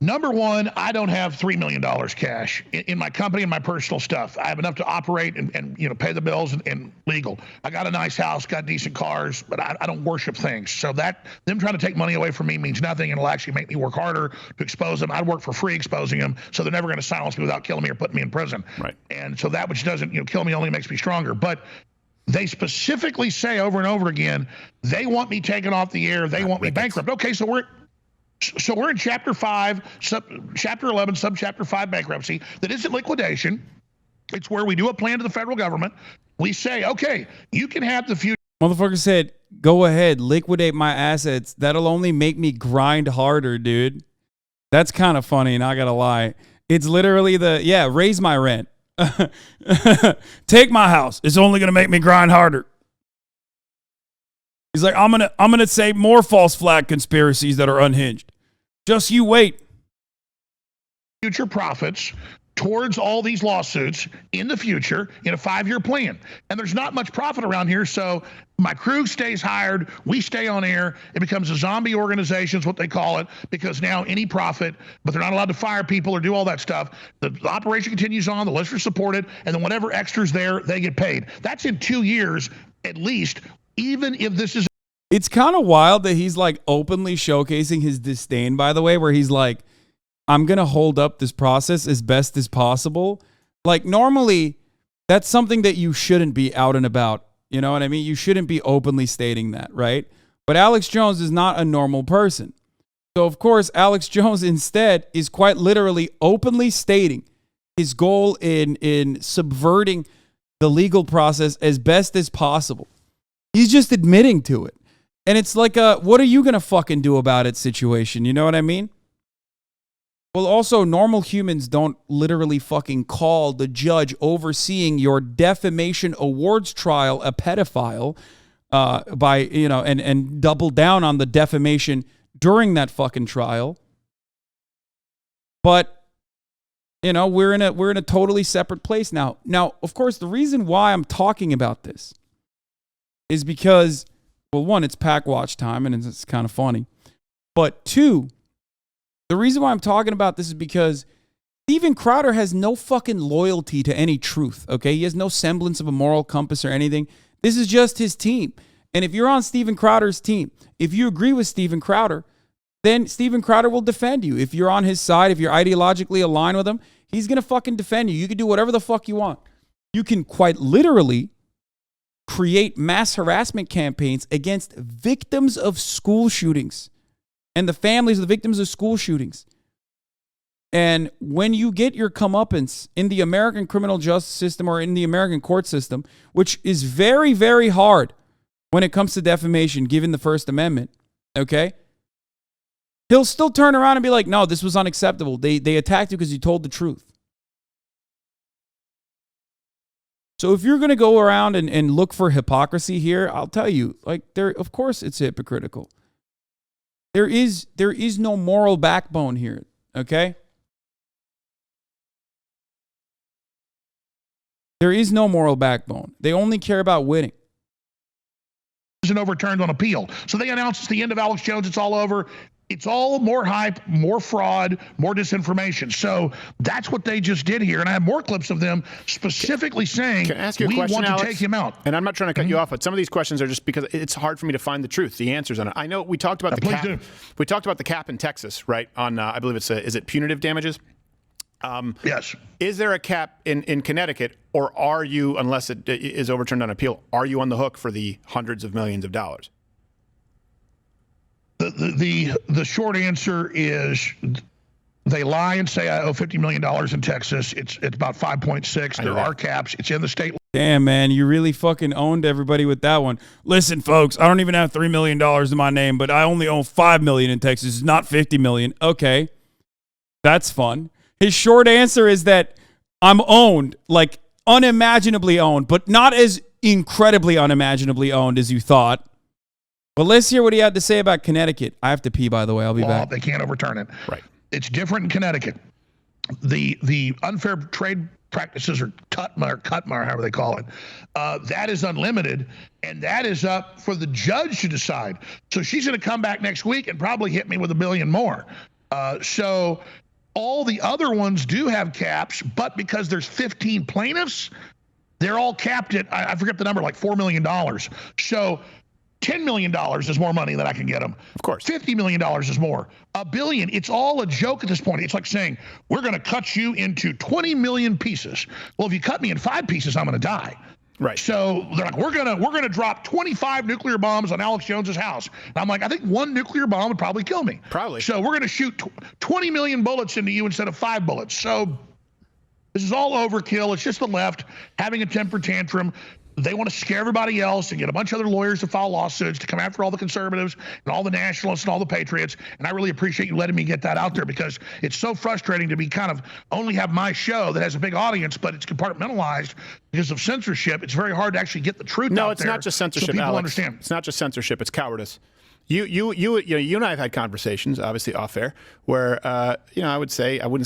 Number one, I don't have $3 million cash in my company and my personal stuff. I have enough to operate and pay the bills and legal. I got a nice house, got decent cars, but I don't worship things. So that them trying to take money away from me means nothing, and it'll actually make me work harder to expose them. I'd work for free exposing them, so they're never going to silence me without killing me or putting me in prison. Right. And so that which doesn't kill me only makes me stronger. But they specifically say over and over again, they want me taken off the air. They want me bankrupt. Okay, so we're in Chapter 5, Chapter 11, Subchapter 5 bankruptcy. That isn't liquidation. It's where we do a plan to the federal government. We say, okay, you can have the future. Motherfucker said, go ahead, liquidate my assets. That'll only make me grind harder, dude. That's kind of funny, not gonna lie. It's literally raise my rent. Take my house. It's only gonna make me grind harder. He's like, I'm gonna say more false flag conspiracies that are unhinged. Just you wait. Future profits towards all these lawsuits in the future in a 5-year plan. And there's not much profit around here, so my crew stays hired, we stay on air, it becomes a zombie organization is what they call it, because now any profit, but they're not allowed to fire people or do all that stuff. The operation continues on, the listeners support it, and then whatever extras there, they get paid. That's in 2 years at least, even if this is... It's kind of wild that he's like openly showcasing his disdain, by the way, where he's like, I'm going to hold up this process as best as possible. Like normally that's something that you shouldn't be out and about. You know what I mean? You shouldn't be openly stating that, right? But Alex Jones is not a normal person. So of course, Alex Jones instead is quite literally openly stating his goal in subverting the legal process as best as possible. He's just admitting to it. And it's like a, what are you going to fucking do about it situation? You know what I mean? Well, also, normal humans don't literally fucking call the judge overseeing your defamation awards trial a pedophile and double down on the defamation during that fucking trial. But, we're in a totally separate place now. Now, of course, the reason why I'm talking about this is because, well, one, it's pack watch time and it's kind of funny. But two, the reason why I'm talking about this is because Steven Crowder has no fucking loyalty to any truth, okay? He has no semblance of a moral compass or anything. This is just his team. And if you're on Steven Crowder's team, if you agree with Steven Crowder, then Steven Crowder will defend you. If you're on his side, if you're ideologically aligned with him, he's going to fucking defend you. You can do whatever the fuck you want. You can quite literally create mass harassment campaigns against victims of school shootings and the families of the victims of school shootings. And when you get your comeuppance in the American criminal justice system or in the American court system, which is very, very hard when it comes to defamation, given the First Amendment, okay? He'll still turn around and be like, no, this was unacceptable. They attacked you because you told the truth. So if you're going to go around and look for hypocrisy here, I'll tell you, like, of course it's hypocritical. There is no moral backbone here, okay? There is no moral backbone. They only care about winning. And overturned on appeal. So they announced it's the end of Alex Jones. It's all over. It's all more hype, more fraud, more disinformation. So that's what they just did here. And I have more clips of them specifically saying, can I ask you a we question, want Alex? to take him out. And I'm not trying to cut you off, but some of these questions are just because it's hard for me to find the truth, the answers on it. I know we talked about the cap. We talked about the cap in Texas, right? On I believe is it punitive damages? Yes. Is there a cap in Connecticut, or are you, unless it is overturned on appeal, are you on the hook for the hundreds of millions of dollars? The short answer is they lie and say I owe $50 million in Texas. It's about 5.6. There are caps. It's in the state. Damn, man, you really fucking owned everybody with that one. Listen, folks, I don't even have $3 million in my name, but I only own $5 million in Texas. It's not $50 million. Okay, that's fun. His short answer is that I'm owned, like unimaginably owned, but not as incredibly unimaginably owned as you thought. But let's hear what he had to say about Connecticut. I have to pee, by the way. I'll be back. They can't overturn it. Right. It's different in Connecticut. The unfair trade practices, or CUTMA, however they call it, that is unlimited, and that is up for the judge to decide. So she's going to come back next week and probably hit me with $1 billion more. So all the other ones do have caps, but because there's 15 plaintiffs, they're all capped at, I forget the number, like $4 million. So $10 million is more money than I can get them. Of course. $50 million is more. $1 billion, it's all a joke at this point. It's like saying, we're going to cut you into 20 million pieces. Well, if you cut me in 5 pieces, I'm going to die. Right. So they're like, we're gonna drop 25 nuclear bombs on Alex Jones's house. And I'm like, I think 1 nuclear bomb would probably kill me. Probably. So we're gonna shoot 20 million bullets into you instead of 5 bullets. So this is all overkill. It's just the left having a temper tantrum. They want to scare everybody else and get a bunch of other lawyers to file lawsuits to come after all the conservatives and all the nationalists and all the patriots. And I really appreciate you letting me get that out there, because it's so frustrating to be kind of only have my show that has a big audience, but it's compartmentalized because of censorship. It's very hard to actually get the truth out there. No, it's not just censorship, so people Alex. understand. It's not just censorship. It's cowardice. You and I have had conversations, obviously off air, where I wouldn't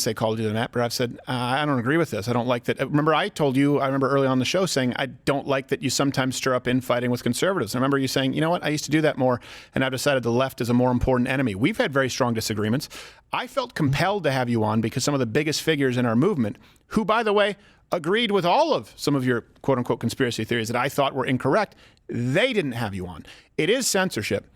say called you to that, but I've said I don't agree with this. I don't like that. Remember, I told you. I remember early on the show saying I don't like that you sometimes stir up infighting with conservatives. I remember you saying, you know what, I used to do that more, and I've decided the left is a more important enemy. We've had very strong disagreements. I felt compelled to have you on because some of the biggest figures in our movement, who, by the way, agreed with all of some of your quote unquote conspiracy theories that I thought were incorrect, they didn't have you on. It is censorship.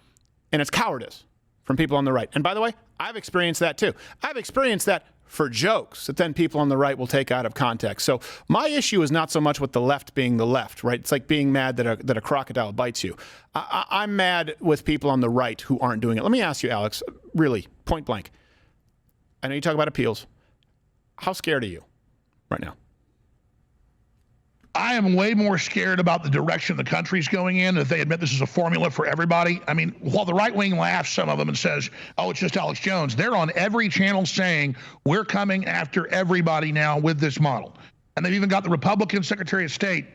And it's cowardice from people on the right. And by the way, I've experienced that too. I've experienced that for jokes that then people on the right will take out of context. So my issue is not so much with the left being the left, right? It's like being mad that a crocodile bites you. I'm mad with people on the right who aren't doing it. Let me ask you, Alex, really, point blank. I know you talk about appeals. How scared are you right now? I am way more scared about the direction the country's going in if they admit this is a formula for everybody. I mean, while the right wing laughs, some of them, and says, oh, it's just Alex Jones, they're on every channel saying we're coming after everybody now with this model. And they've even got the Republican Secretary of State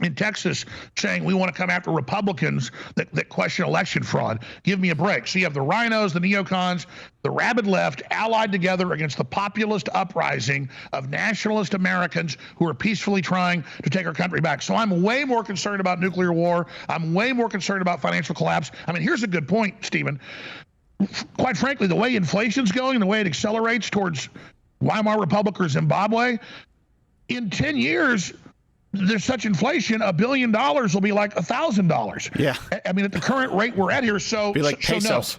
in Texas saying we want to come after Republicans that question election fraud. Give me a break. So you have the rhinos, the neocons, the rabid left allied together against the populist uprising of nationalist Americans who are peacefully trying to take our country back. So I'm way more concerned about nuclear war. I'm way more concerned about financial collapse. I mean, here's a good point, Stephen. Quite frankly, the way inflation's going, the way it accelerates towards Weimar Republic or Zimbabwe, in 10 years, there's such inflation, $1 billion will be like $1,000. Yeah. I mean, at the current rate we're at here, so be like pesos.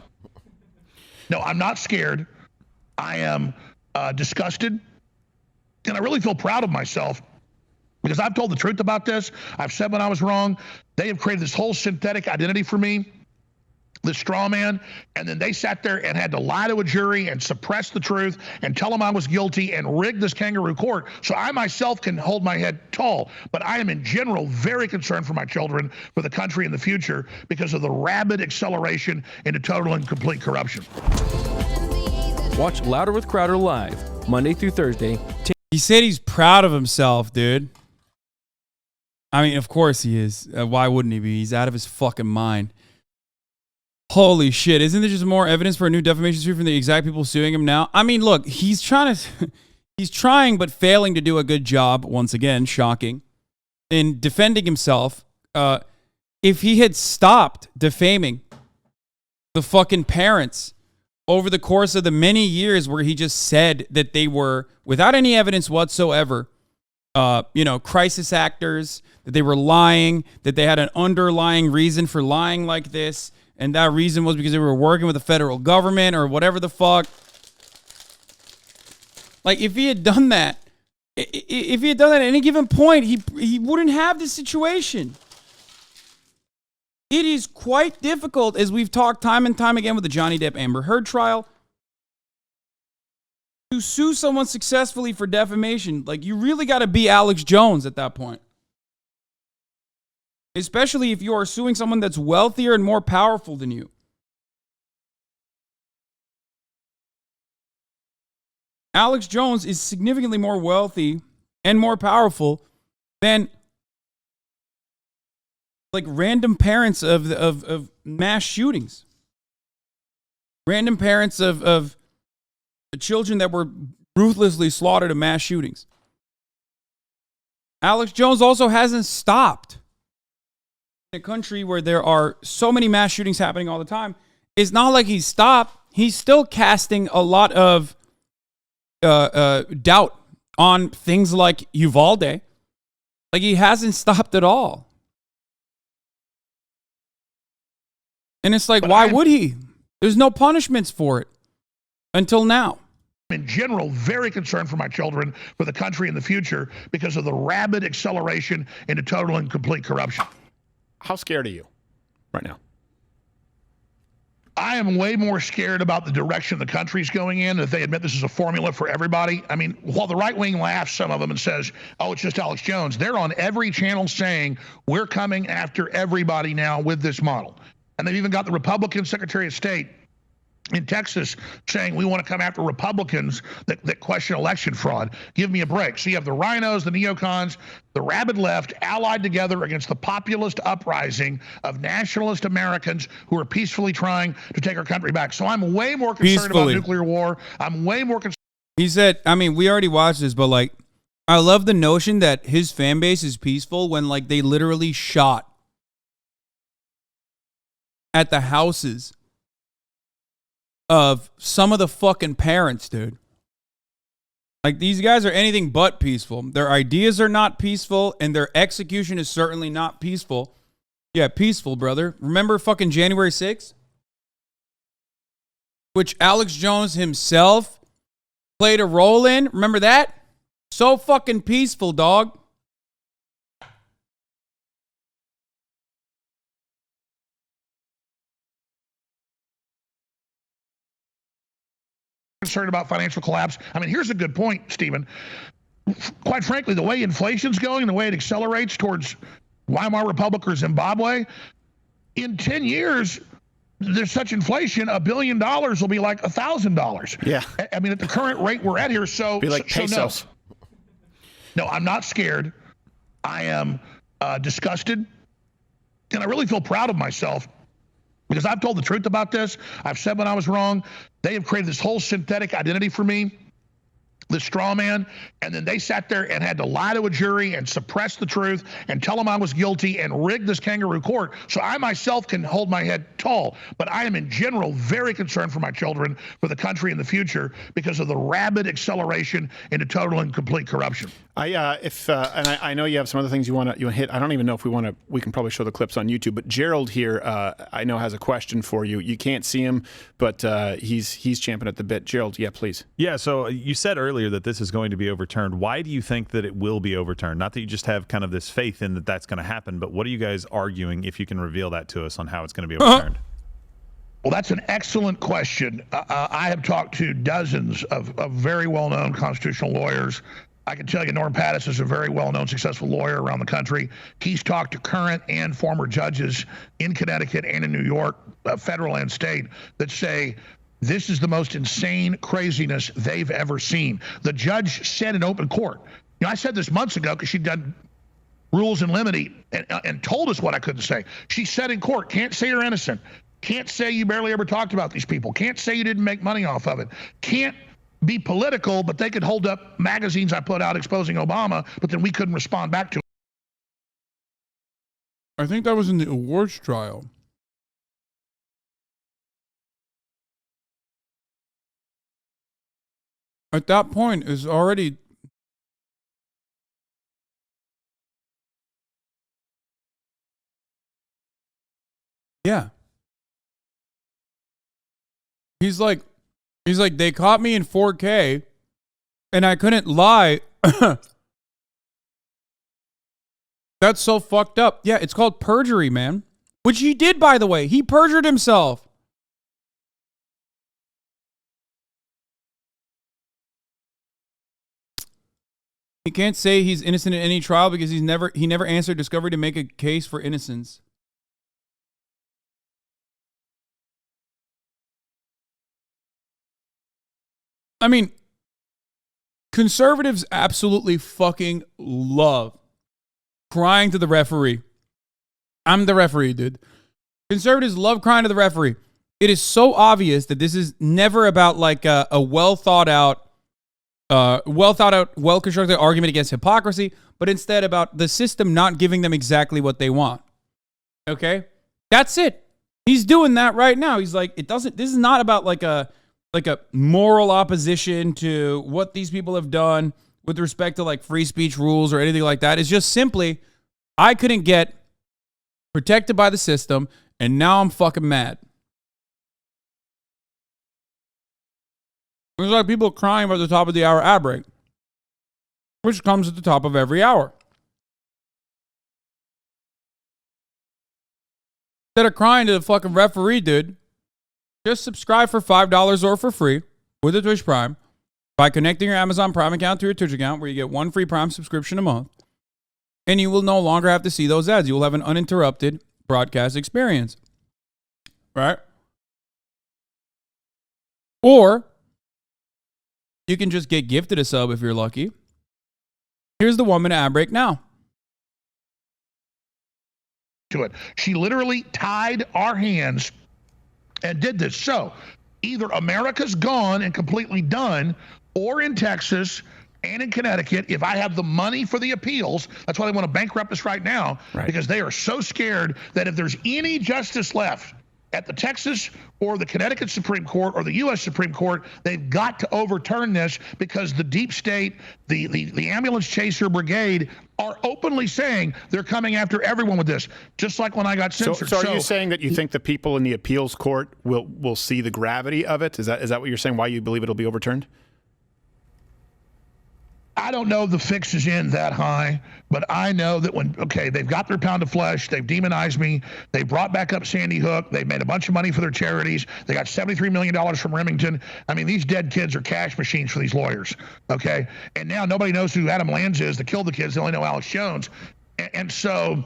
No, I'm not scared. I am disgusted, and I really feel proud of myself Because I've told the truth about this. I've said when I was wrong. They have created this whole synthetic identity for me, this straw man, and then they sat there and had to lie to a jury and suppress the truth and tell them I was guilty and rig this kangaroo court so I myself can hold my head tall. But I am in general very concerned for my children, for the country in the future, because of the rapid acceleration into total and complete corruption. Watch Louder with Crowder live, Monday through Thursday. He said he's proud of himself, dude. I mean, of course he is. Why wouldn't he be? He's out of his fucking mind. Holy shit. Isn't there just more evidence for a new defamation suit from the exact people suing him now? I mean, look, he's trying but failing to do a good job, once again, shocking, in defending himself. If he had stopped defaming the fucking parents over the course of the many years where he just said that they were, without any evidence whatsoever, crisis actors, that they were lying, that they had an underlying reason for lying like this, and that reason was because they were working with the federal government or whatever the fuck. Like, if he had done that, at any given point, he wouldn't have this situation. It is quite difficult, as we've talked time and time again with the Johnny Depp Amber Heard trial, to sue someone successfully for defamation. Like, you really got to be Alex Jones at that point. Especially if you are suing someone that's wealthier and more powerful than you. Alex Jones is significantly more wealthy and more powerful than like random parents of mass shootings. Random parents of the children that were ruthlessly slaughtered in mass shootings. Alex Jones also hasn't stopped. In a country where there are so many mass shootings happening all the time, it's not like he's stopped. He's still casting a lot of doubt on things like Uvalde. Like, he hasn't stopped at all. And it's like, why would he? There's no punishments for it until now. In general, very concerned for my children, for the country in the future, because of the rapid acceleration into total and complete corruption. How scared are you right now? I am way more scared about the direction the country's going in, if they admit this is a formula for everybody. I mean, while the right wing laughs, some of them, and says, oh, it's just Alex Jones, they're on every channel saying, we're coming after everybody now with this model. And they've even got the Republican Secretary of State in Texas saying we want to come after Republicans that question election fraud. Give me a break. So you have the rhinos, the neocons, the rabid left allied together against the populist uprising of nationalist Americans who are peacefully trying to take our country back. So I'm way more concerned about nuclear war. I'm way more concerned. He said, I mean, we already watched this, but like, I love the notion that his fan base is peaceful when like they literally shot at the houses of some of the fucking parents, dude. Like, these guys are anything but peaceful. Their ideas are not peaceful, and their execution is certainly not peaceful. Yeah, peaceful, brother. Remember fucking January 6th? Which Alex Jones himself played a role in. Remember that? So fucking peaceful, dog. Concerned about financial collapse. I mean, here's a good point, Stephen. Quite frankly, the way inflation's going and the way it accelerates towards Weimar Republic or Zimbabwe, in 10 years, there's such inflation, $1 billion will be like $1,000. Yeah. I mean, at the current rate we're at here, so be like pesos. No, I'm not scared. I am disgusted, and I really feel proud of myself. Because I've told the truth about this. I've said when I was wrong. They have created this whole synthetic identity for me, this straw man, and then they sat there and had to lie to a jury and suppress the truth and tell them I was guilty and rig this kangaroo court so I myself can hold my head tall. But I am in general very concerned for my children, for the country in the future, because of the rapid acceleration into total and complete corruption. I know you have some other things you want to hit. I don't even know if we can probably show the clips on YouTube, but Gerald here, I know has a question for you. You can't see him, but he's champing at the bit. Gerald, yeah, please. Yeah, so you said earlier earlier that this is going to be overturned. Why do you think that it will be overturned? Not that you just have kind of this faith in that that's going to happen, but what are you guys arguing, if you can reveal that to us, on how it's going to be overturned? Well, that's an excellent question. I have talked to dozens of very well-known constitutional lawyers. I can tell you Norm Pattis is a very well-known, successful lawyer around the country. He's talked to current and former judges in Connecticut and in New York, federal and state, that say this is the most insane craziness they've ever seen. The judge said in open court, you know, I said this months ago because she'd done rules in limine and told us what I couldn't say. She said in court, can't say you're innocent. Can't say you barely ever talked about these people. Can't say you didn't make money off of it. Can't be political, but they could hold up magazines I put out exposing Obama, but then we couldn't respond back to it. I think that was in the awards trial. At that point, is already... Yeah. He's like, they caught me in 4K and I couldn't lie. That's so fucked up. Yeah, it's called perjury, man. Which he did, by the way. He perjured himself. He can't say he's innocent in any trial because he never answered discovery to make a case for innocence. I mean, conservatives absolutely fucking love crying to the referee. I'm the referee, dude. Conservatives love crying to the referee. It is so obvious that this is never about like a well thought out, well constructed argument against hypocrisy, but instead about the system not giving them exactly what they want. Okay? That's it. He's doing that right now. He's like, this is not about like a moral opposition to what these people have done with respect to like free speech rules or anything like that. It's just simply, I couldn't get protected by the system and now I'm fucking mad. There's like people crying about the top of the hour ad break, which comes at the top of every hour. Instead of crying to the fucking referee, dude, just subscribe for $5 or for free with a Twitch Prime by connecting your Amazon Prime account to your Twitch account, where you get one free Prime subscription a month. And you will no longer have to see those ads. You will have an uninterrupted broadcast experience. Right? Or you can just get gifted a sub if you're lucky. Here's the 1 minute ad break now. To it. She literally tied our hands and did this. So either America's gone and completely done, or in Texas and in Connecticut, if I have the money for the appeals, that's why they want to bankrupt us right now, because they are so scared that if there's any justice left at the Texas or the Connecticut Supreme Court or the U.S. Supreme Court, they've got to overturn this, because the deep state, the ambulance chaser brigade are openly saying they're coming after everyone with this, just like when I got censored. So are you saying that you think the people in the appeals court will see the gravity of it? Is that what you're saying, why you believe it'll be overturned? I don't know the fix is in that high, but I know that they've got their pound of flesh, they've demonized me, they brought back up Sandy Hook, they made a bunch of money for their charities, they got $73 million from Remington. I mean, these dead kids are cash machines for these lawyers, okay? And now nobody knows who Adam Lanza is that killed the kids, they only know Alex Jones. And so,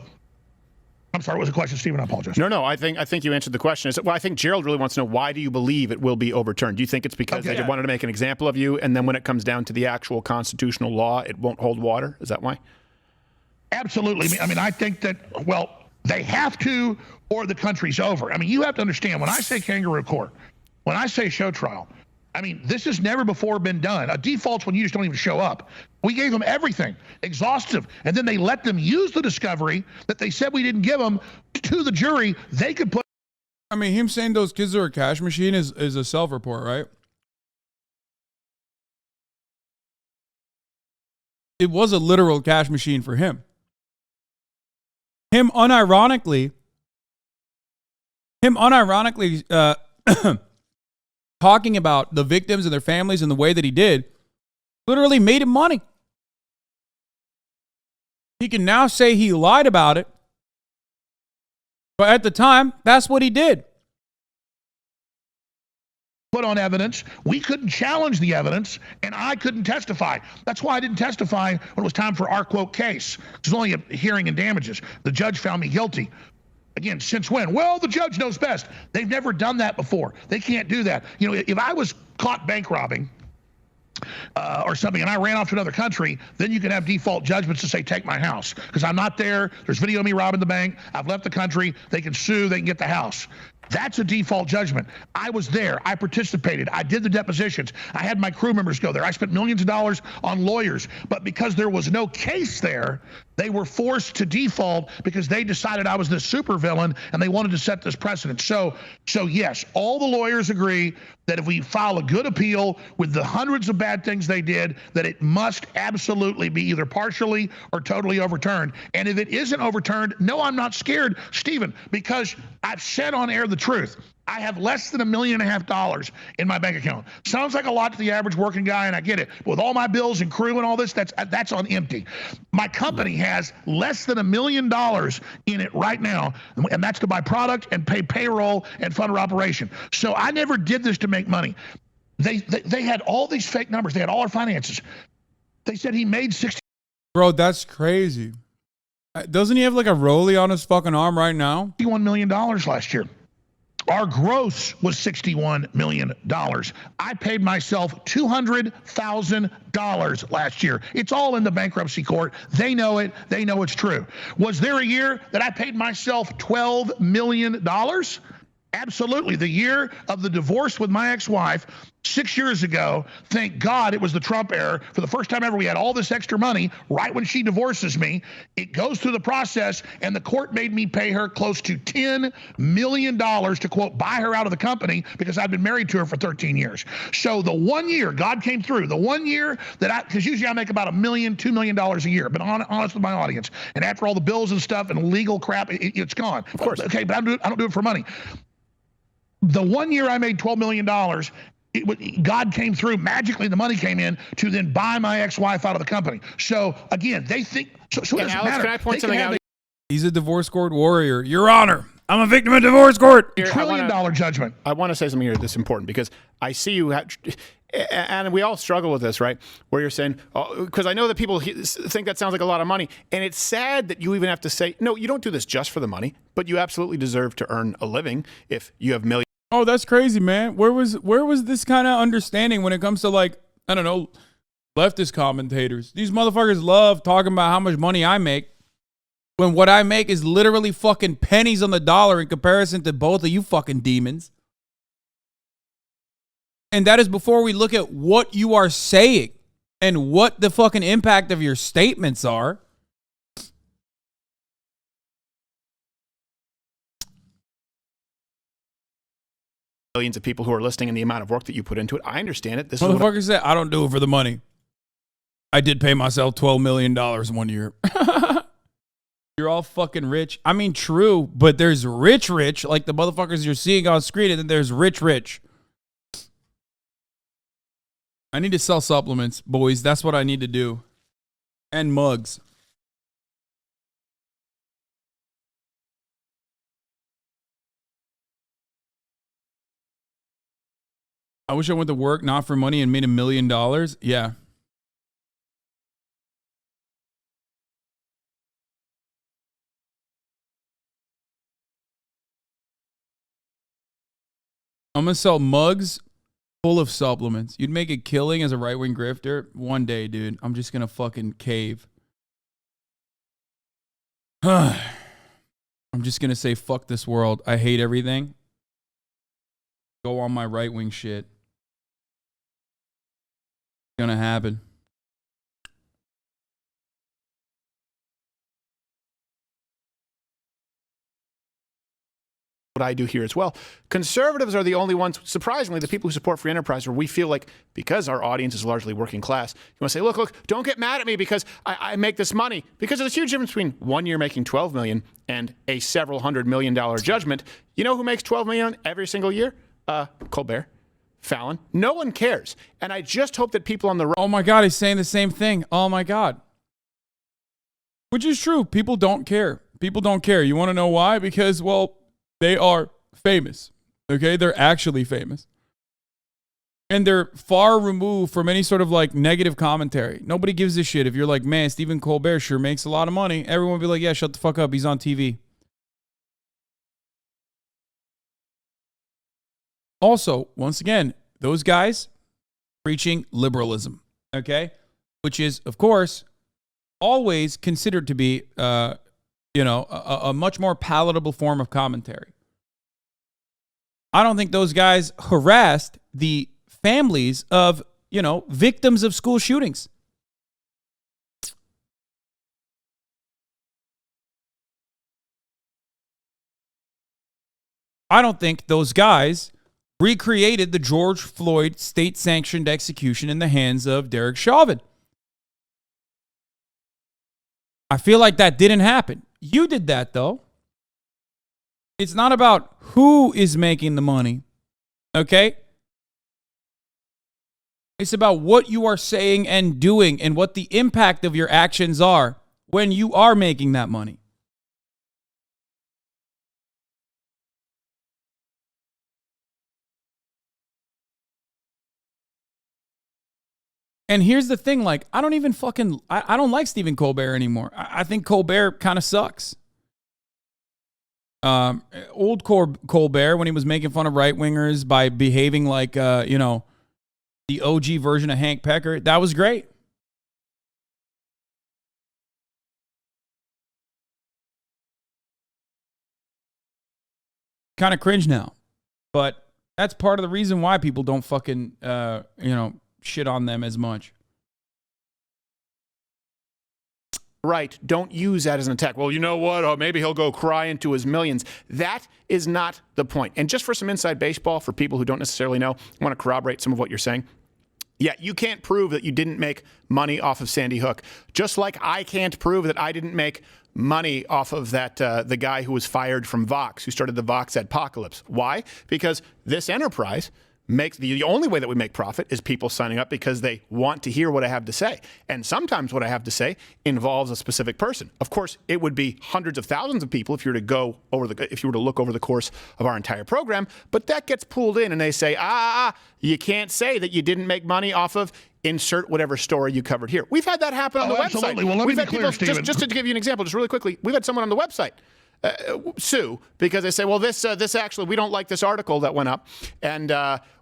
I'm sorry, what was the question, Stephen? I apologize. No, I think you answered the question. I think Gerald really wants to know, why do you believe it will be overturned? Do you think it's because they wanted to make an example of you, and then when it comes down to the actual constitutional law, it won't hold water? Is that why? Absolutely. I mean, I think that, well, they have to, or the country's over. I mean, you have to understand, when I say kangaroo court, when I say show trial, I mean, this has never before been done. A default's when you just don't even show up. We gave them everything, exhaustive, and then they let them use the discovery that they said we didn't give them to the jury. They could put... I mean, him saying those kids are a cash machine is a self-report, right? It was a literal cash machine for him. Him unironically talking about the victims and their families in the way that he did Literally made him money. He can now say he lied about it. But at the time, that's what he did. Put on evidence. We couldn't challenge the evidence, and I couldn't testify. That's why I didn't testify when it was time for our quote case. It was only a hearing and damages. The judge found me guilty. Again, since when? Well, the judge knows best. They've never done that before. They can't do that. You know, if I was caught bank robbing or something and I ran off to another country, then you can have default judgments to say, take my house. Because I'm not there. There's video of me robbing the bank. I've left the country. They can sue. They can get the house. That's a default judgment. I was there. I participated. I did the depositions. I had my crew members go there. I spent millions of dollars on lawyers. But because there was no case there, they were forced to default because they decided I was this supervillain and they wanted to set this precedent. So yes, all the lawyers agree that if we file a good appeal with the hundreds of bad things they did, that it must absolutely be either partially or totally overturned. And if it isn't overturned, no, I'm not scared, Stephen, because I've said on air the truth. I have less than $1.5 million in my bank account. Sounds like a lot to the average working guy, and I get it. But with all my bills and crew and all this, that's on empty. My company has less than $1 million in it right now, and that's to buy product and pay payroll and fund our operation. So I never did this to make money. They had all these fake numbers. They had all our finances. They said he made 60. Bro, that's crazy. Doesn't he have like a rollie on his fucking arm right now? $61 million last year. Our gross was $61 million. I paid myself $200,000 last year. It's all in the bankruptcy court. They know it. They know it's true. Was there a year that I paid myself $12 million? Absolutely. The year of the divorce with my ex-wife 6 years ago, thank God it was the Trump era. For the first time ever, we had all this extra money right when she divorces me. It goes through the process, and the court made me pay her close to $10 million to, quote, buy her out of the company because I'd been married to her for 13 years. So the 1 year God came through, the 1 year that because usually I make about $1 million, $2 million a year, but honest with my audience. And after all the bills and stuff and legal crap, it's gone. Of course. Okay, but I don't do it for money. The 1 year I made $12 million, God came through magically. The money came in to then buy my ex-wife out of the company. So again, they think. So it doesn't Alex, matter. can I point something out? He's a divorce court warrior. Your Honor, I'm a victim of divorce court. $1 trillion judgment. I want to say something here that's important because I see you, and we all struggle with this, right? Where you're saying, because I know that people think that sounds like a lot of money, and it's sad that you even have to say, no, you don't do this just for the money, but you absolutely deserve to earn a living if you have millions. Oh, that's crazy, man. Where was this kind of understanding when it comes to, like, I don't know, leftist commentators? These motherfuckers love talking about how much money I make when what I make is literally fucking pennies on the dollar in comparison to both of you fucking demons. And that is before we look at what you are saying and what the fucking impact of your statements are. Millions of people who are listening and the amount of work that you put into it. I understand it. This motherfucker said, I don't do it for the money. I did pay myself $12 million 1 year. You're all fucking rich. I mean, true, but there's rich, like the motherfuckers you're seeing on screen, and then there's rich. I need to sell supplements, boys. That's what I need to do. And mugs. I wish I went to work not for money and made $1 million. Yeah. I'm going to sell mugs full of supplements. You'd make a killing as a right-wing grifter one day, dude. I'm just going to fucking cave. I'm just going to say, fuck this world. I hate everything. Go on my right-wing shit. It's gonna happen. What I do here as well. Conservatives are the only ones, surprisingly, the people who support free enterprise, where we feel like because our audience is largely working class, you want to say, look, don't get mad at me because I make this money. Because there's a huge difference between 1 year making $12 million and a several $100 million judgment. You know who makes $12 million every single year? Colbert. Fallon. No one cares. And I just hope that people on the right. Oh my God, he's saying the same thing. Oh my God. Which is true. People don't care. People don't care. You want to know why? Because, well, they are famous. Okay? They're actually famous. And they're far removed from any sort of like negative commentary. Nobody gives a shit if you're like, man, Stephen Colbert sure makes a lot of money. Everyone will be like, yeah, shut the fuck up. He's on TV. Also, once again, those guys preaching liberalism, okay? Which is, of course, always considered to be, a much more palatable form of commentary. I don't think those guys harassed the families of, victims of school shootings. I don't think those guys recreated the George Floyd state-sanctioned execution in the hands of Derek Chauvin. I feel like that didn't happen. You did that, though. It's not about who is making the money, okay? It's about what you are saying and doing and what the impact of your actions are when you are making that money. And here's the thing, like, I don't like Stephen Colbert anymore. I think Colbert kind of sucks. Old Colbert, when he was making fun of right-wingers by behaving like, the OG version of Hank Pecker, that was great. Kind of cringe now. But that's part of the reason why people don't fucking, shit on them as much. Right, don't use that as an attack. Well, you know what? Oh, maybe he'll go cry into his millions. That is not the point. And just for some inside baseball, for people who don't necessarily know, I want to corroborate some of what you're saying. Yeah, you can't prove that you didn't make money off of Sandy Hook. Just like I can't prove that I didn't make money off of that the guy who was fired from Vox, who started the Vox Adpocalypse. Why? Because this enterprise makes the only way that we make profit is people signing up because they want to hear what I have to say. And sometimes what I have to say involves a specific person. Of course, it would be hundreds of thousands of people if you were to look over the course of our entire program. But that gets pulled in and they say, you can't say that you didn't make money off of insert whatever story you covered here. We've had that happen on the website. Absolutely. Well, let me be clear, Stephen. Just to give you an example, just really quickly, we've had someone on the website sue because they say, well, this actually, we don't like this article that went up, and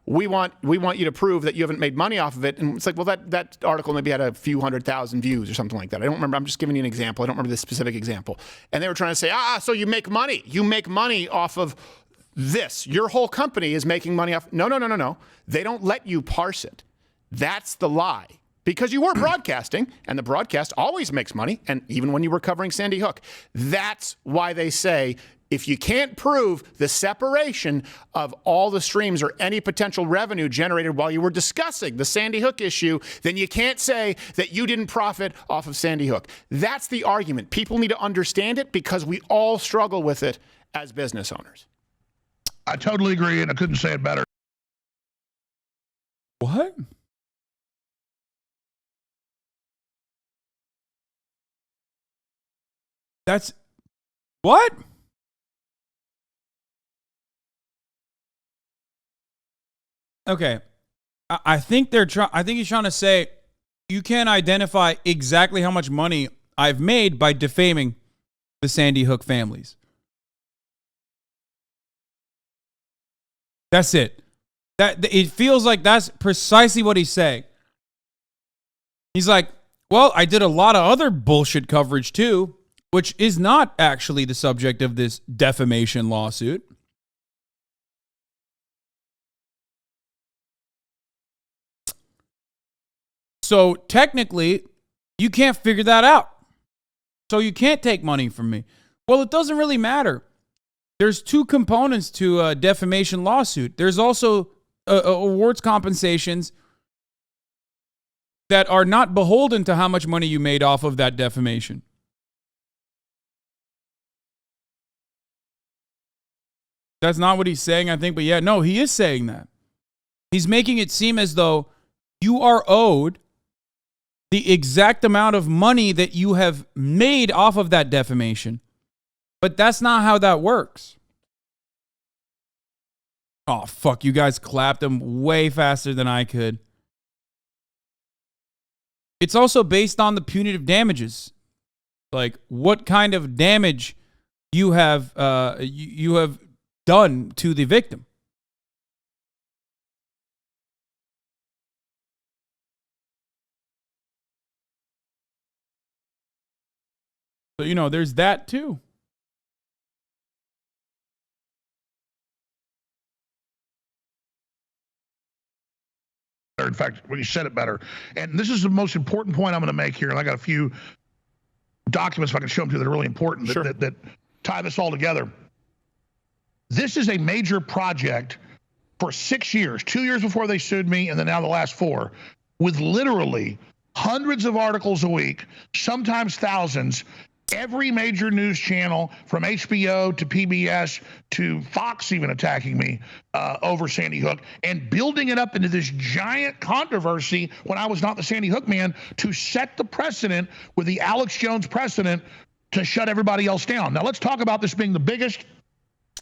we want you to prove that you haven't made money off of it. And it's like, well, that article maybe had a few 100,000 views or something like that. I don't remember. I'm just giving you an example. I don't remember this specific example. And they were trying to say, so you make money. You make money off of this. Your whole company is making money off. No. They don't let you parse it. That's the lie. Because you were broadcasting, and the broadcast always makes money, and even when you were covering Sandy Hook. That's why they say, if you can't prove the separation of all the streams or any potential revenue generated while you were discussing the Sandy Hook issue, then you can't say that you didn't profit off of Sandy Hook. That's the argument. People need to understand it because we all struggle with it as business owners. I totally agree, and I couldn't say it better. What? That's what? Okay. I think I think he's trying to say you can't identify exactly how much money I've made by defaming the Sandy Hook families. That's it. It feels like that's precisely what he's saying. He's like, well, I did a lot of other bullshit coverage too, which is not actually the subject of this defamation lawsuit. So technically, you can't figure that out. So you can't take money from me. Well, it doesn't really matter. There's two components to a defamation lawsuit. There's also awards compensations that are not beholden to how much money you made off of that defamation. That's not what he's saying, I think. But yeah, no, he is saying that. He's making it seem as though you are owed the exact amount of money that you have made off of that defamation. But that's not how that works. Oh, fuck. You guys clapped him way faster than I could. It's also based on the punitive damages. Like, what kind of damage you have you have done to the victim. So, you know, there's that too. In fact, when you said it better. And this is the most important point I'm going to make here. And I got a few documents if I can show them to you that are really important that tie this all together. This is a major project for 6 years, 2 years before they sued me, and then now the last 4, with literally hundreds of articles a week, sometimes thousands. Every major news channel from HBO to PBS to Fox even attacking me over Sandy Hook and building it up into this giant controversy when I was not the Sandy Hook man to set the precedent with the Alex Jones precedent to shut everybody else down. Now let's talk about this being the biggest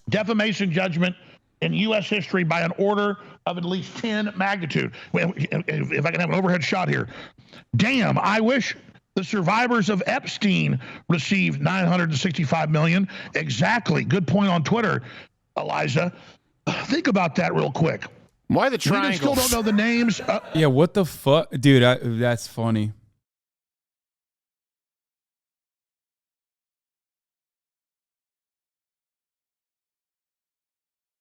defamation judgment in U.S. history by an order of at least 10 magnitude. If I can have an overhead shot here. Damn, I wish the survivors of Epstein received $965 million. Exactly. Good point on Twitter, Eliza. Think about that real quick. Why the triangle? We still don't know the names. Yeah, what the fuck? Dude, that's funny.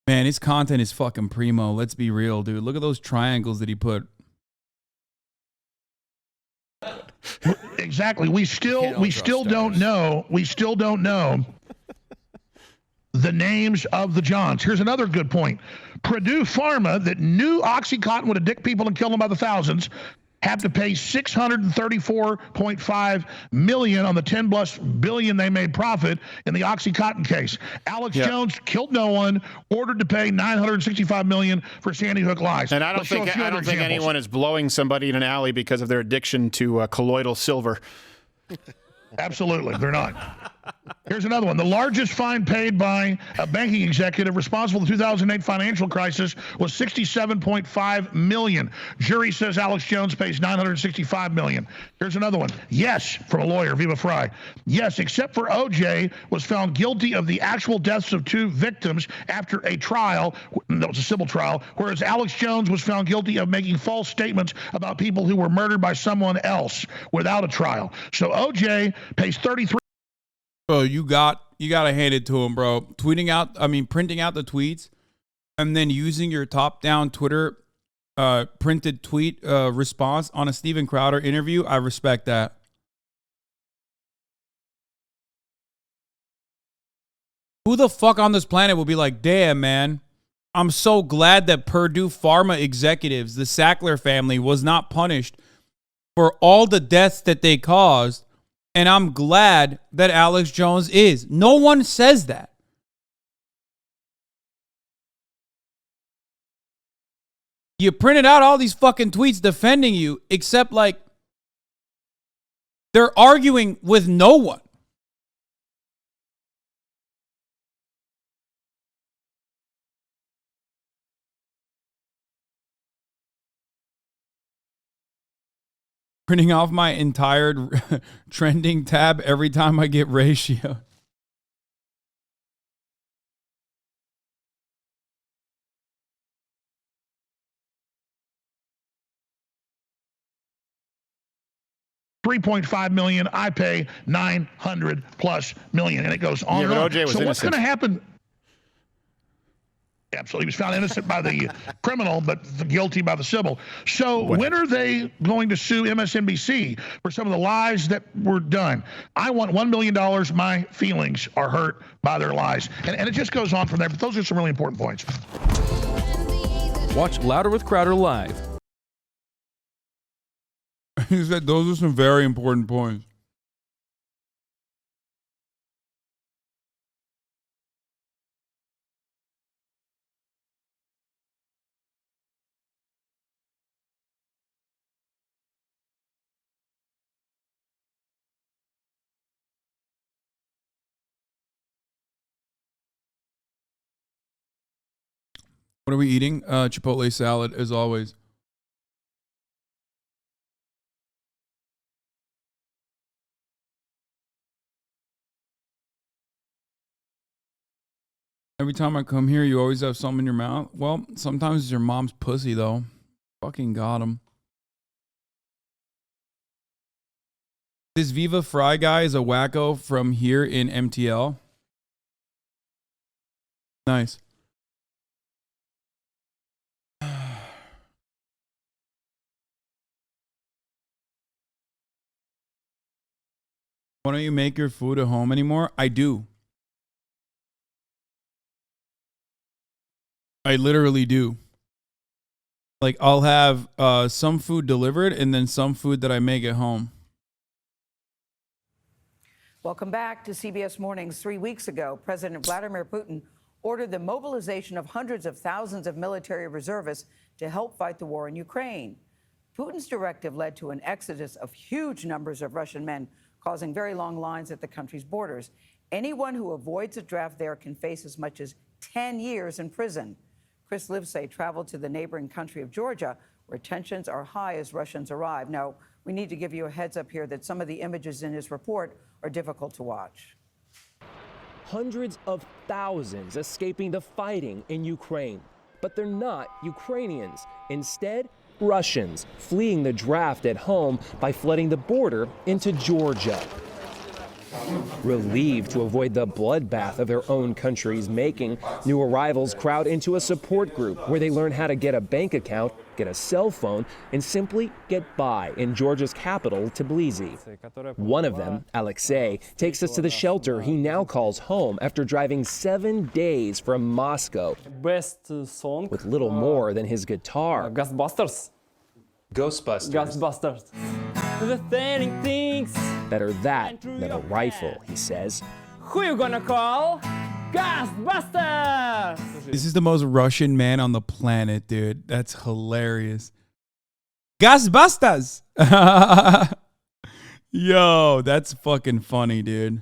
Man, his content is fucking primo. Let's be real, dude. Look at those triangles that he put. Exactly. We still don't know the names of the Johns. Here's another good point. Purdue Pharma, that knew OxyContin would addict people and kill them by the thousands, have to pay $634.5 million on the 10+ billion they made profit in the OxyContin case. Alex Jones killed no one, ordered to pay $965 million for Sandy Hook lies. And I don't think anyone is blowing somebody in an alley because of their addiction to colloidal silver. Absolutely, they're not. Here's another one. The largest fine paid by a banking executive responsible for the 2008 financial crisis was $67.5 million. Jury says Alex Jones pays $965 million. Here's another one. Yes, from a lawyer, Viva Fry. Yes, except for OJ was found guilty of the actual deaths of 2 victims after a trial, that was a civil trial, whereas Alex Jones was found guilty of making false statements about people who were murdered by someone else without a trial. So OJ pays 33. Bro, you gotta hand it to him, bro. Printing out the tweets and then using your top-down Twitter printed tweet response on a Steven Crowder interview. I respect that. Who the fuck on this planet will be like, damn, man, I'm so glad that Purdue Pharma executives, the Sackler family, was not punished for all the deaths that they caused. And I'm glad that Alex Jones is. No one says that. You printed out all these fucking tweets defending you, except like they're arguing with no one. Printing off my entire trending tab every time I get ratio. $3.5 million. I pay $900+ million, and it goes on and on. OJ was so what's innocent. going to happen? Absolutely. He was found innocent by the criminal, but guilty by the civil. So when are they going to sue MSNBC for some of the lies that were done? I want $1 million. My feelings are hurt by their lies. And it just goes on from there. But those are some really important points. Watch Louder with Crowder live. He said those are some very important points. What are we eating? Chipotle salad, as always. Every time I come here, you always have something in your mouth. Well, sometimes it's your mom's pussy, though. Fucking got him. This Viva Fry guy is a wacko from here in MTL. Nice. Why don't you make your food at home anymore? I do. I literally do. Like, I'll have some food delivered and then some food that I make at home. Welcome back to CBS Mornings. 3 weeks ago, President Vladimir Putin ordered the mobilization of hundreds of thousands of military reservists to help fight the war in Ukraine. Putin's directive led to an exodus of huge numbers of Russian men, causing very long lines at the country's borders. Anyone who avoids a draft there can face as much as 10 years in prison. Chris Livesay traveled to the neighboring country of Georgia, where tensions are high as Russians arrive. Now, we need to give you a heads up here that some of the images in his report are difficult to watch. Hundreds of thousands escaping the fighting in Ukraine. But they're not Ukrainians. Instead, Russians fleeing the draft at home by flooding the border into Georgia. Relieved to avoid the bloodbath of their own country's making, new arrivals crowd into a support group where they learn how to get a bank account, get a cell phone, and simply get by in Georgia's capital, Tbilisi. One of them, Alexei, takes us to the shelter he now calls home after driving 7 days from Moscow. Best song with little more than his guitar. Ghostbusters. Ghostbusters. The thing thinks. Better that than a rifle, he says. Who you gonna call? Ghostbusters! This is the most Russian man on the planet, dude. That's hilarious. Ghostbusters! Yo, that's fucking funny, dude.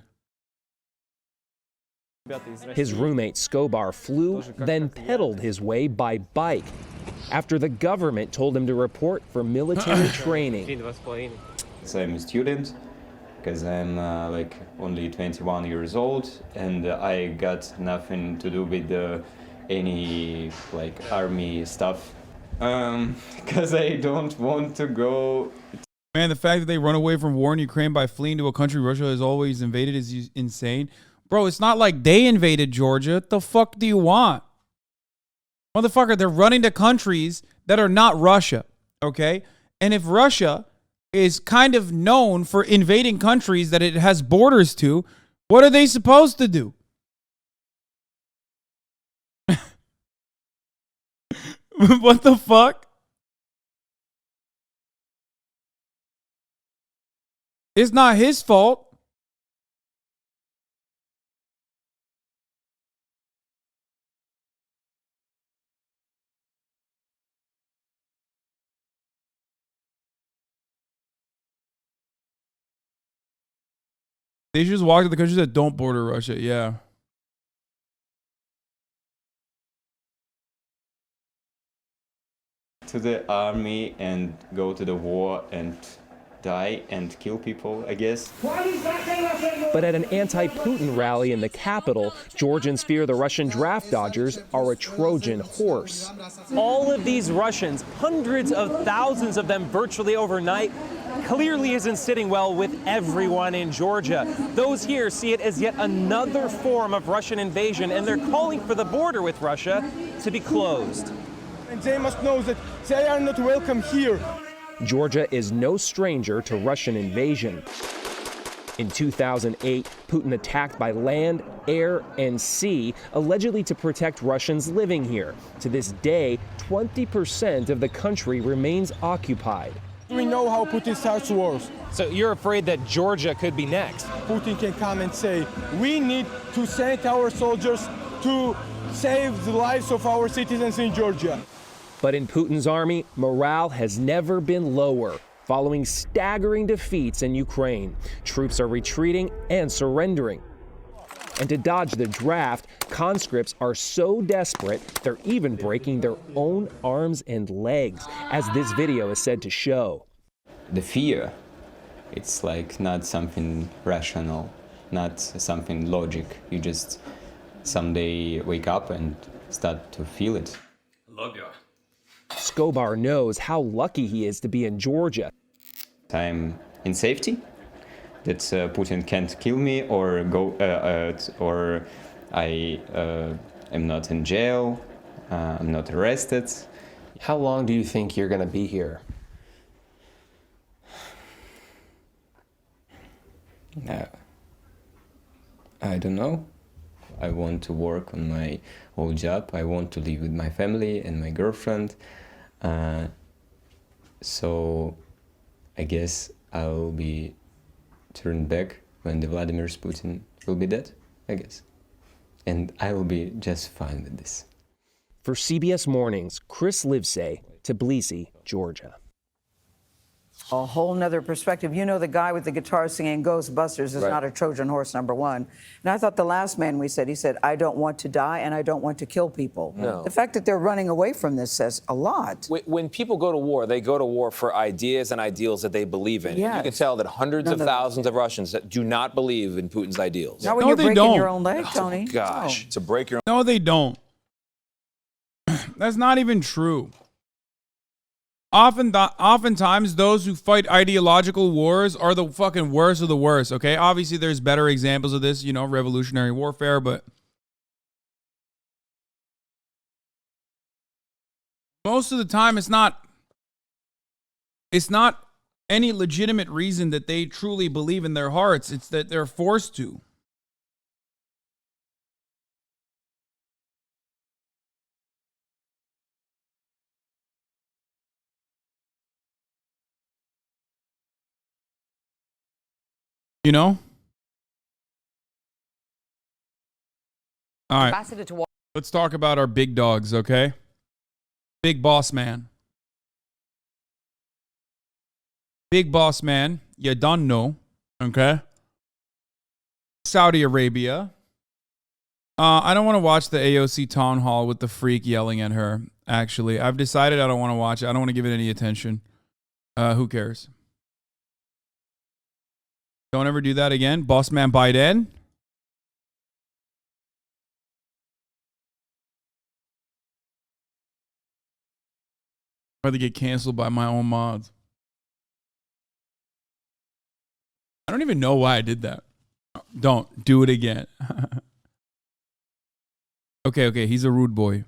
His roommate Skobar flew, then pedaled his way by bike after the government told him to report for military training. So I'm a student because I'm like only 21 years old, and I got nothing to do with any like army stuff because I don't want to go. Man, the fact that they run away from war in Ukraine by fleeing to a country Russia has always invaded is insane. Bro, it's not like they invaded Georgia. What the fuck do you want? Motherfucker, they're running to countries that are not Russia, okay? And if Russia is kind of known for invading countries that it has borders to, what are they supposed to do? What the fuck? It's not his fault. They should just walk to the countries that don't border Russia. Yeah. To the army and go to the war and die and kill people, I guess. But at an anti-Putin rally in the capital, Georgians fear the Russian draft dodgers are a Trojan horse. All of these Russians, hundreds of thousands of them virtually overnight, clearly isn't sitting well with everyone in Georgia. Those here see it as yet another form of Russian invasion, and they're calling for the border with Russia to be closed. And they must know that they are not welcome here. Georgia is no stranger to Russian invasion. In 2008, Putin attacked by land, air, and sea, allegedly to protect Russians living here. To this day, 20% of the country remains occupied. We know how Putin starts wars. So you're afraid that Georgia could be next? Putin can come and say, we need to send our soldiers to save the lives of our citizens in Georgia. But in Putin's army, morale has never been lower. Following staggering defeats in Ukraine, troops are retreating and surrendering. And to dodge the draft, conscripts are so desperate, they're even breaking their own arms and legs, as this video is said to show. The fear, it's like not something rational, not something logic. You just someday wake up and start to feel it. Skobar knows how lucky he is to be in Georgia. I'm in safety, that Putin can't kill me or or I am not in jail, I'm not arrested. How long do you think you're going to be here? I don't know. I want to work on my old job. I want to live with my family and my girlfriend. So I guess I'll be turned back when the Vladimir Putin will be dead, I guess. And I will be just fine with this. For CBS Mornings, Chris Livesay, Tbilisi, Georgia. A whole nother perspective. You know, the guy with the guitar singing Ghostbusters is not a Trojan horse, number one. And I thought the last man he said, I don't want to die and I don't want to kill people. No. The fact that they're running away from this says a lot. When people go to war, they go to war for ideas and ideals that they believe in. Yes. You can tell that hundreds of thousands of Russians that do not believe in Putin's ideals. Not when you're breaking your own leg, Tony. Oh, gosh, to break your own. No, they don't. That's not even true. Oftentimes, those who fight ideological wars are the fucking worst of the worst, okay? Obviously, there's better examples of this, revolutionary warfare, but most of the time, it's not any legitimate reason that they truly believe in their hearts. It's that they're forced to. You know? All right. Let's talk about our big dogs, okay? Big boss man. Big boss man, you don't know, okay? Saudi Arabia. I don't want to watch the AOC town hall with the freak yelling at her, actually. I've decided I don't want to watch it. I don't want to give it any attention. Who cares? Don't ever do that again. Boss man Biden. About to get canceled by my own mods. I don't even know why I did that. Don't do it again. Okay. He's a rude boy.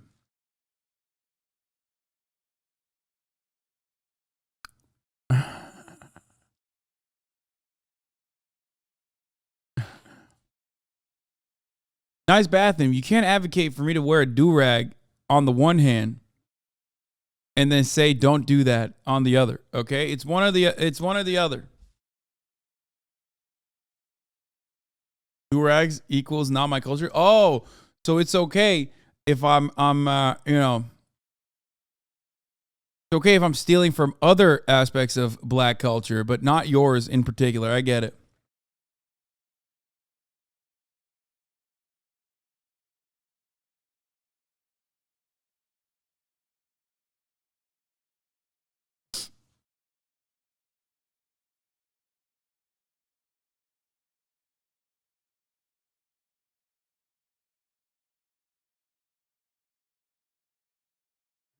Nice bathroom. You can't advocate for me to wear a do-rag on the one hand and then say don't do that on the other. Okay? It's one or the other. Do-rags equals not my culture. Oh, so it's okay if it's okay if I'm stealing from other aspects of black culture, but not yours in particular. I get it.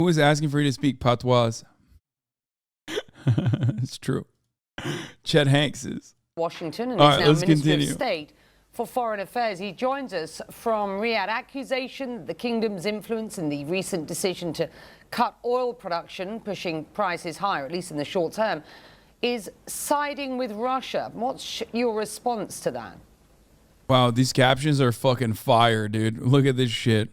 Who is asking for you to speak patois? It's true. Chet Hanks is. Washington and All is right, now let's Minister continue. of State for Foreign Affairs. He joins us from Riyadh. Accusation that the kingdom's influence in the recent decision to cut oil production, pushing prices higher, at least in the short term, is siding with Russia. What's your response to that? Wow, these captions are fucking fire, dude. Look at this shit.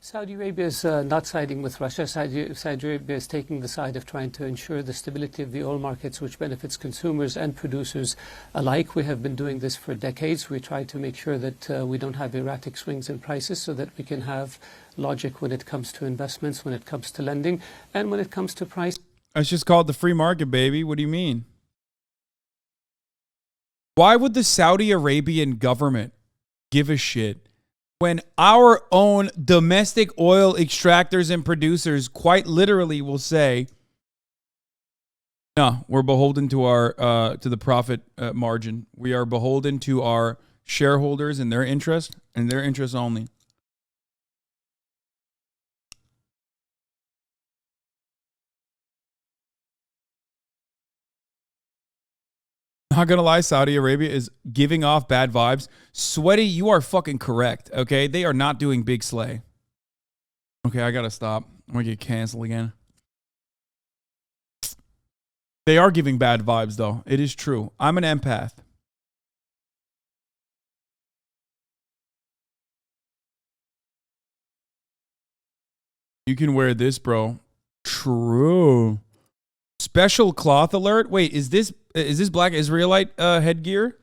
Saudi Arabia is not siding with Russia. Saudi Arabia is taking the side of trying to ensure the stability of the oil markets, which benefits consumers and producers alike. We have been doing this for decades. We try to make sure that we don't have erratic swings in prices so that we can have logic when it comes to investments, when it comes to lending, and when it comes to price. It's just called the free market, baby. What do you mean? Why would the Saudi Arabian government give a shit when our own domestic oil extractors and producers quite literally will say, no, we're beholden to our to the profit margin. We are beholden to our shareholders and their interest only. Not gonna lie, Saudi Arabia is giving off bad vibes. Sweaty, you are fucking correct, okay? They are not doing big slay. Okay, I gotta stop. I'm gonna get canceled again. They are giving bad vibes, though. It is true. I'm an empath. You can wear this, bro. True. Special cloth alert. Wait, is this Black Israelite headgear?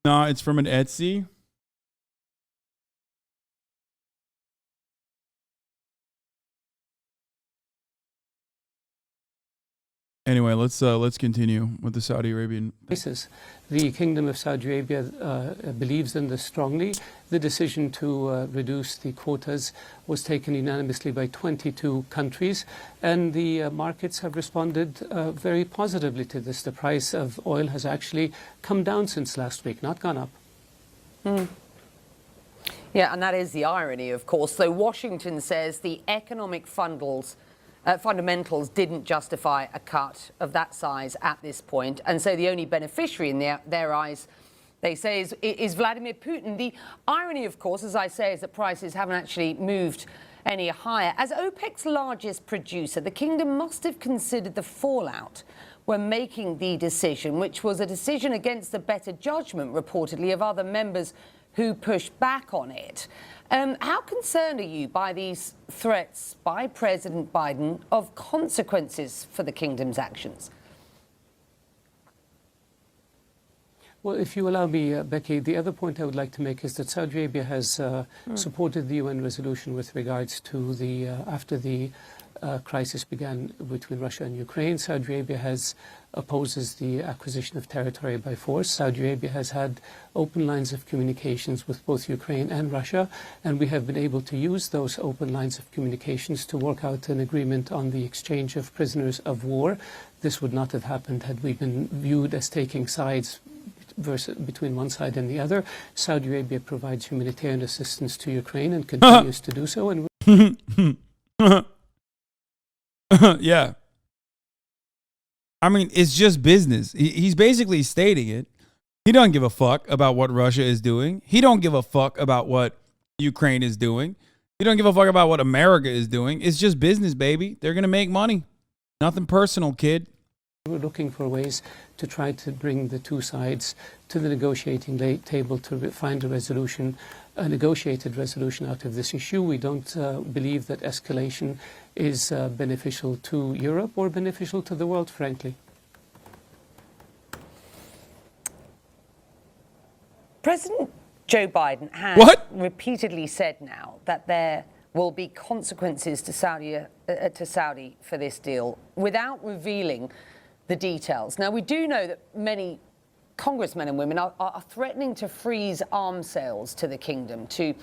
No, it's from an Etsy. Anyway, let's continue with the Saudi Arabian basis. The Kingdom of Saudi Arabia believes in this strongly. The decision to reduce the quotas was taken unanimously by 22 countries, and the markets have responded very positively to this. The price of oil has actually come down since last week, not gone up. Yeah, and that is the irony, of course. So Washington says the economic fundamentals didn't justify a cut of that size at this point. And so the only beneficiary in their eyes, they say, is Vladimir Putin. The irony, of course, as I say, is that prices haven't actually moved any higher. As OPEC's largest producer, the kingdom must have considered the fallout when making the decision, which was a decision against the better judgment, reportedly, of other members who pushed back on it. How concerned are you by these threats by President Biden of consequences for the kingdom's actions? Well, if you allow me, Becky, the other point I would like to make is that Saudi Arabia has supported the UN resolution with regards to the after the crisis began between Russia and Ukraine. Saudi Arabia opposes the acquisition of territory by force. Saudi Arabia has had open lines of communications with both Ukraine and Russia, and we have been able to use those open lines of communications to work out an agreement on the exchange of prisoners of war. This would not have happened had we been viewed as taking sides between one side and the other. Saudi Arabia provides humanitarian assistance to Ukraine and continues to do so. And yeah. I mean, it's just business. He's basically stating it. He doesn't give a fuck about what Russia is doing. He don't give a fuck about what Ukraine is doing. He don't give a fuck about what America is doing. It's just business, baby. They're going to make money. Nothing personal, kid. We're looking for ways to try to bring the two sides to the negotiating table to find a resolution, a negotiated resolution out of this issue. We don't believe that escalation is beneficial to Europe or beneficial to the world, frankly. President Joe Biden has repeatedly said now that there will be consequences to Saudi for this deal without revealing the details. Now, we do know that many congressmen and women are threatening to freeze arms sales to the kingdom to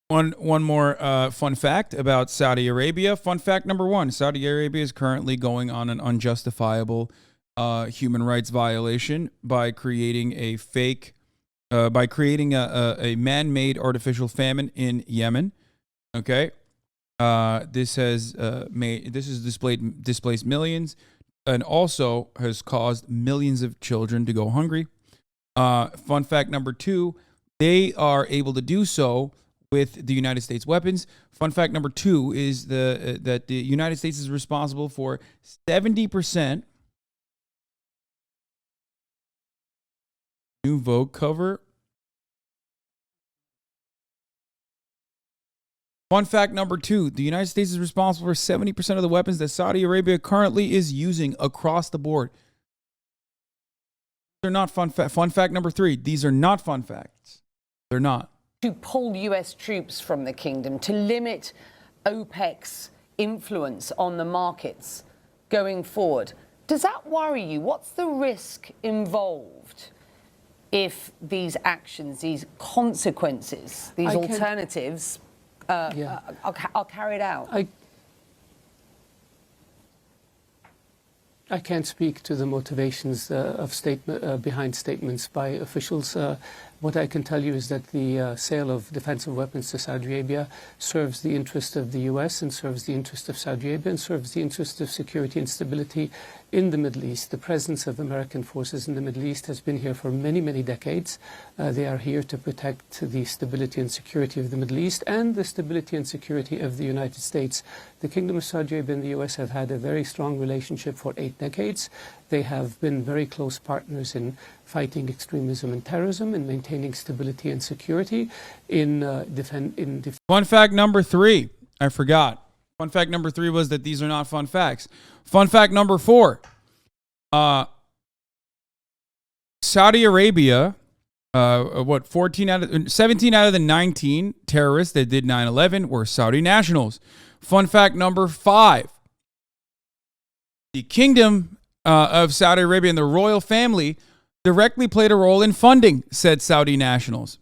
One more fun fact about Saudi Arabia. Fun fact number one, Saudi Arabia is currently going on an unjustifiable human rights violation by creating a fake by creating a man-made artificial famine in Yemen. Okay, this has displaced millions, and also has caused millions of children to go hungry. Fun fact number 2: they are able to do so with the United States weapons. Fun fact number 2 is that the United States is responsible for 70%. New Vogue cover. Fun fact number 2, the United States is responsible for 70% of the weapons that Saudi Arabia currently is using across the board. They're not fun fact. Fun fact number 3, these are not fun facts. They're not. To pull US troops from the kingdom, to limit OPEC's influence on the markets going forward. Does that worry you? What's the risk involved if these actions, these consequences, these alternatives are carried out? I can't speak to the motivations behind statements by officials. What I can tell you is that the sale of defensive weapons to Saudi Arabia serves the interest of the U.S. and serves the interest of Saudi Arabia and serves the interest of security and stability in the Middle East. The presence of American forces in the Middle East has been here for many, many decades. They are here to protect the stability and security of the Middle East and the stability and security of the United States. The Kingdom of Saudi Arabia and the U.S. have had a very strong relationship for 8 decades. They have been very close partners in fighting extremism and terrorism, in maintaining stability and security, Fun fact number 3, I forgot. Fun fact number 3 was that these are not fun facts. Fun fact number 4, Saudi Arabia, 17 out of the 19 terrorists that did 9/11 were Saudi nationals. Fun fact number 5, the Kingdom of Saudi Arabia and the royal family directly played a role in funding said Saudi nationals.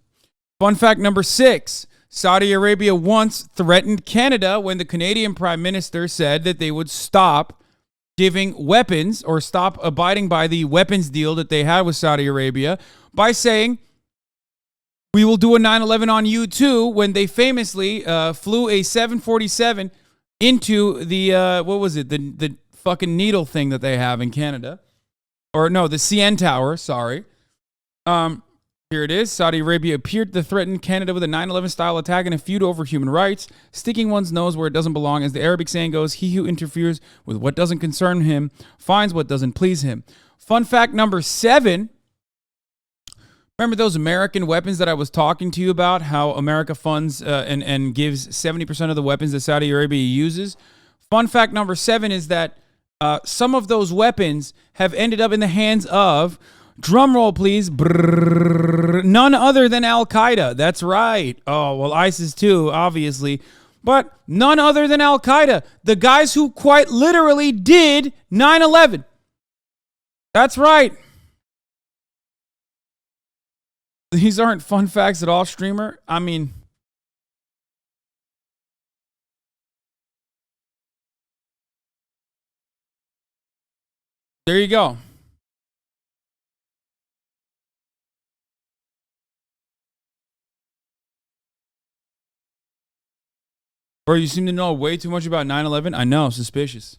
Fun fact number 6, Saudi Arabia once threatened Canada when the Canadian Prime Minister said that they would stop giving weapons or stop abiding by the weapons deal that they had with Saudi Arabia by saying, we will do a 9/11 on you too, when they famously flew a 747 into the, the fucking needle thing that they have in Canada. Or no, the CN Tower, sorry. Here it is. Saudi Arabia appeared to threaten Canada with a 9/11 style attack in a feud over human rights, sticking one's nose where it doesn't belong. As the Arabic saying goes, he who interferes with what doesn't concern him finds what doesn't please him. Fun fact number 7. Remember those American weapons that I was talking to you about? How America funds and gives 70% of the weapons that Saudi Arabia uses? Fun fact number 7 is that some of those weapons have ended up in the hands of, drum roll please, none other than Al-Qaeda. That's right. Oh, well, ISIS too, obviously. But none other than Al-Qaeda. The guys who quite literally did 9/11. That's right. These aren't fun facts at all, streamer. I mean, there you go. Bro, you seem to know way too much about 9/11. I know, suspicious.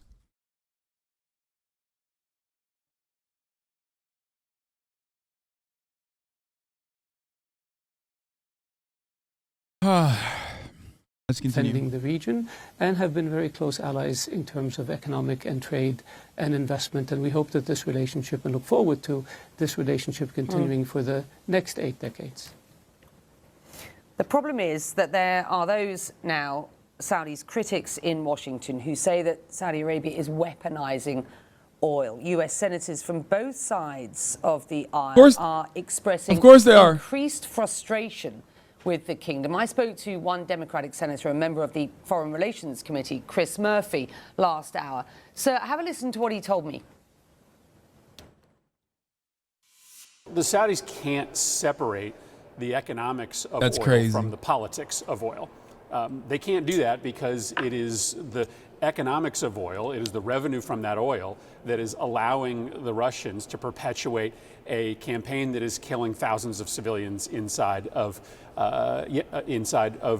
Let's continue. Defending the region and have been very close allies in terms of economic and trade and investment. And we hope that this relationship, and look forward to this relationship continuing for the next 8 decades. The problem is that there are those now, Saudi's critics in Washington, who say that Saudi Arabia is weaponizing oil. US senators from both sides of the aisle are expressing increased frustration with the kingdom. I spoke to one Democratic senator, a member of the Foreign Relations Committee, Chris Murphy, last hour. So have a listen to what he told me. The Saudis can't separate the economics of oil from the politics of oil. They can't do that because it is the economics of oil, it is the revenue from that oil that is allowing the Russians to perpetuate a campaign that is killing thousands of civilians inside of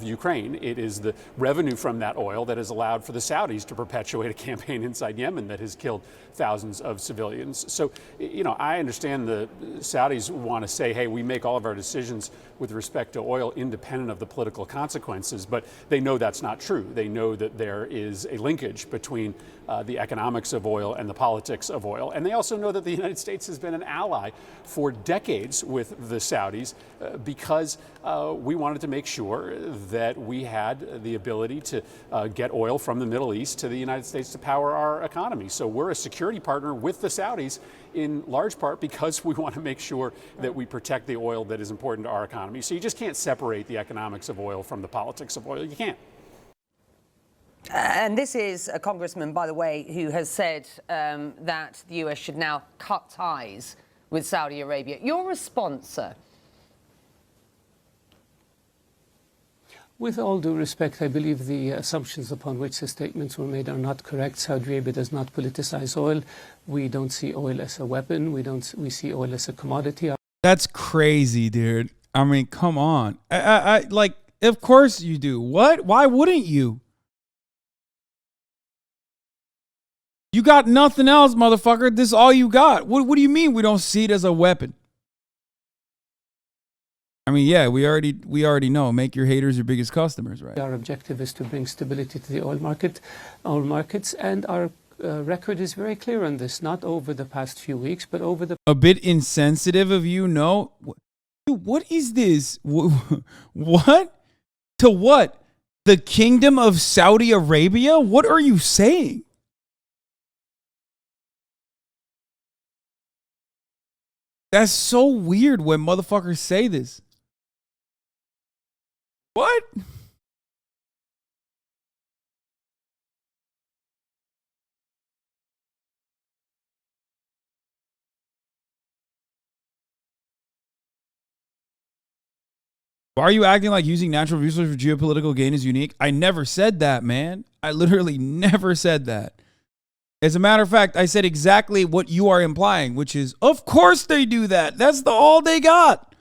Ukraine. It is the revenue from that oil that has allowed for the Saudis to perpetuate a campaign inside Yemen that has killed thousands of civilians. So, I understand the Saudis want to say, hey, we make all of our decisions with respect to oil independent of the political consequences, but they know that's not true. They know that there is a linkage between the economics of oil and the politics of oil. And they also know that the United States has been an ally for decades with the Saudis because we wanted to make sure that we had the ability to get oil from the Middle East to the United States to power our economy. So we're a security partner with the Saudis in large part because we want to make sure that we protect the oil that is important to our economy. So you just can't separate the economics of oil from the politics of oil. You can't. And this is a congressman, by the way, who has said that the US should now cut ties with Saudi Arabia. Your response, sir? With all due respect, I believe the assumptions upon which the statements were made are not correct. Saudi Arabia does not politicize oil. We don't see oil as a weapon. We see oil as a commodity. That's crazy, dude. I mean, come on. Like, of course you do. What? Why wouldn't you? You got nothing else, motherfucker. This is all you got. What do you mean we don't see it as a weapon? I mean, yeah, we already know. Make your haters your biggest customers, right? Our objective is to bring stability to the oil markets, and our record is very clear on this. Not over the past few weeks, but over the. A bit insensitive of you, no? Dude, what is this? What? To what? The Kingdom of Saudi Arabia? What are you saying? That's so weird when motherfuckers say this. What? Why are you acting like using natural resources for geopolitical gain is unique? I never said that, man. I literally never said that. As a matter of fact, I said exactly what you are implying, which is, of course they do that. That's all they got.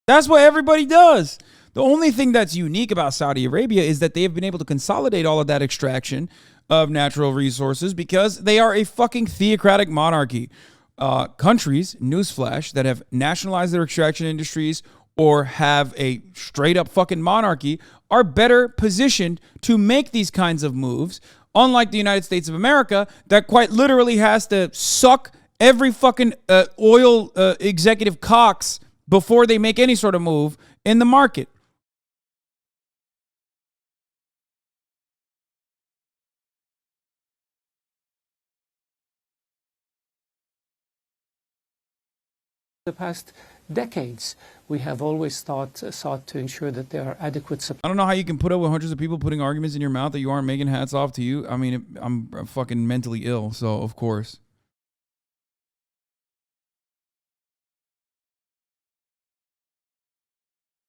That's what everybody does. The only thing that's unique about Saudi Arabia is that they have been able to consolidate all of that extraction of natural resources because they are a fucking theocratic monarchy. Countries, newsflash, that have nationalized their extraction industries or have a straight up fucking monarchy are better positioned to make these kinds of moves. Unlike the United States of America, that quite literally has to suck every fucking oil executive cocks before they make any sort of move in the market. The past decades, we have always sought to ensure that there are adequate supplies. I don't know how you can put up with hundreds of people putting arguments in your mouth that you aren't making. Hats off to you. I mean, I'm fucking mentally ill, so of course.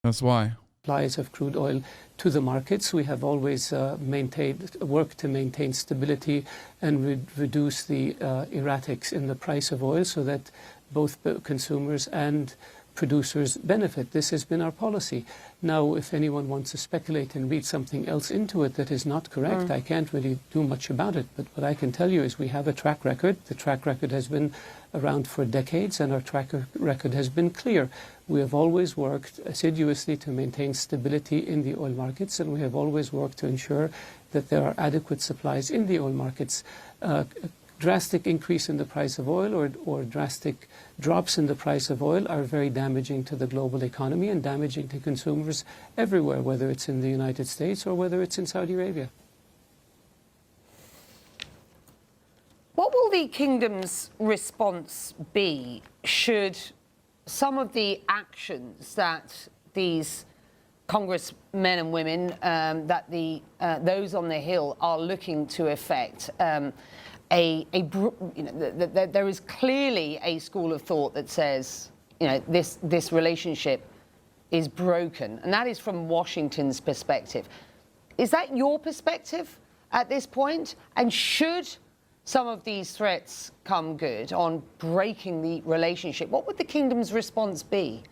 That's why. Supplies of crude oil to the markets. We have always worked to maintain stability and reduce the erratics in the price of oil so that both consumers and producers benefit. This has been our policy. Now, if anyone wants to speculate and read something else into it that is not correct, I can't really do much about it. But what I can tell you is we have a track record. The track record has been around for decades, and our track record has been clear. We have always worked assiduously to maintain stability in the oil markets, and we have always worked to ensure that there are adequate supplies in the oil markets. Drastic increase in the price of oil or drastic drops in the price of oil are very damaging to the global economy and damaging to consumers everywhere, whether it's in the United States or whether it's in Saudi Arabia. What will the kingdom's response be should some of the actions that these congressmen and women, those on the Hill are looking to effect, there is clearly a school of thought that says, this relationship is broken, and that is from Washington's perspective. Is that your perspective at this point? And should some of these threats come good on breaking the relationship, what would the kingdom's response be?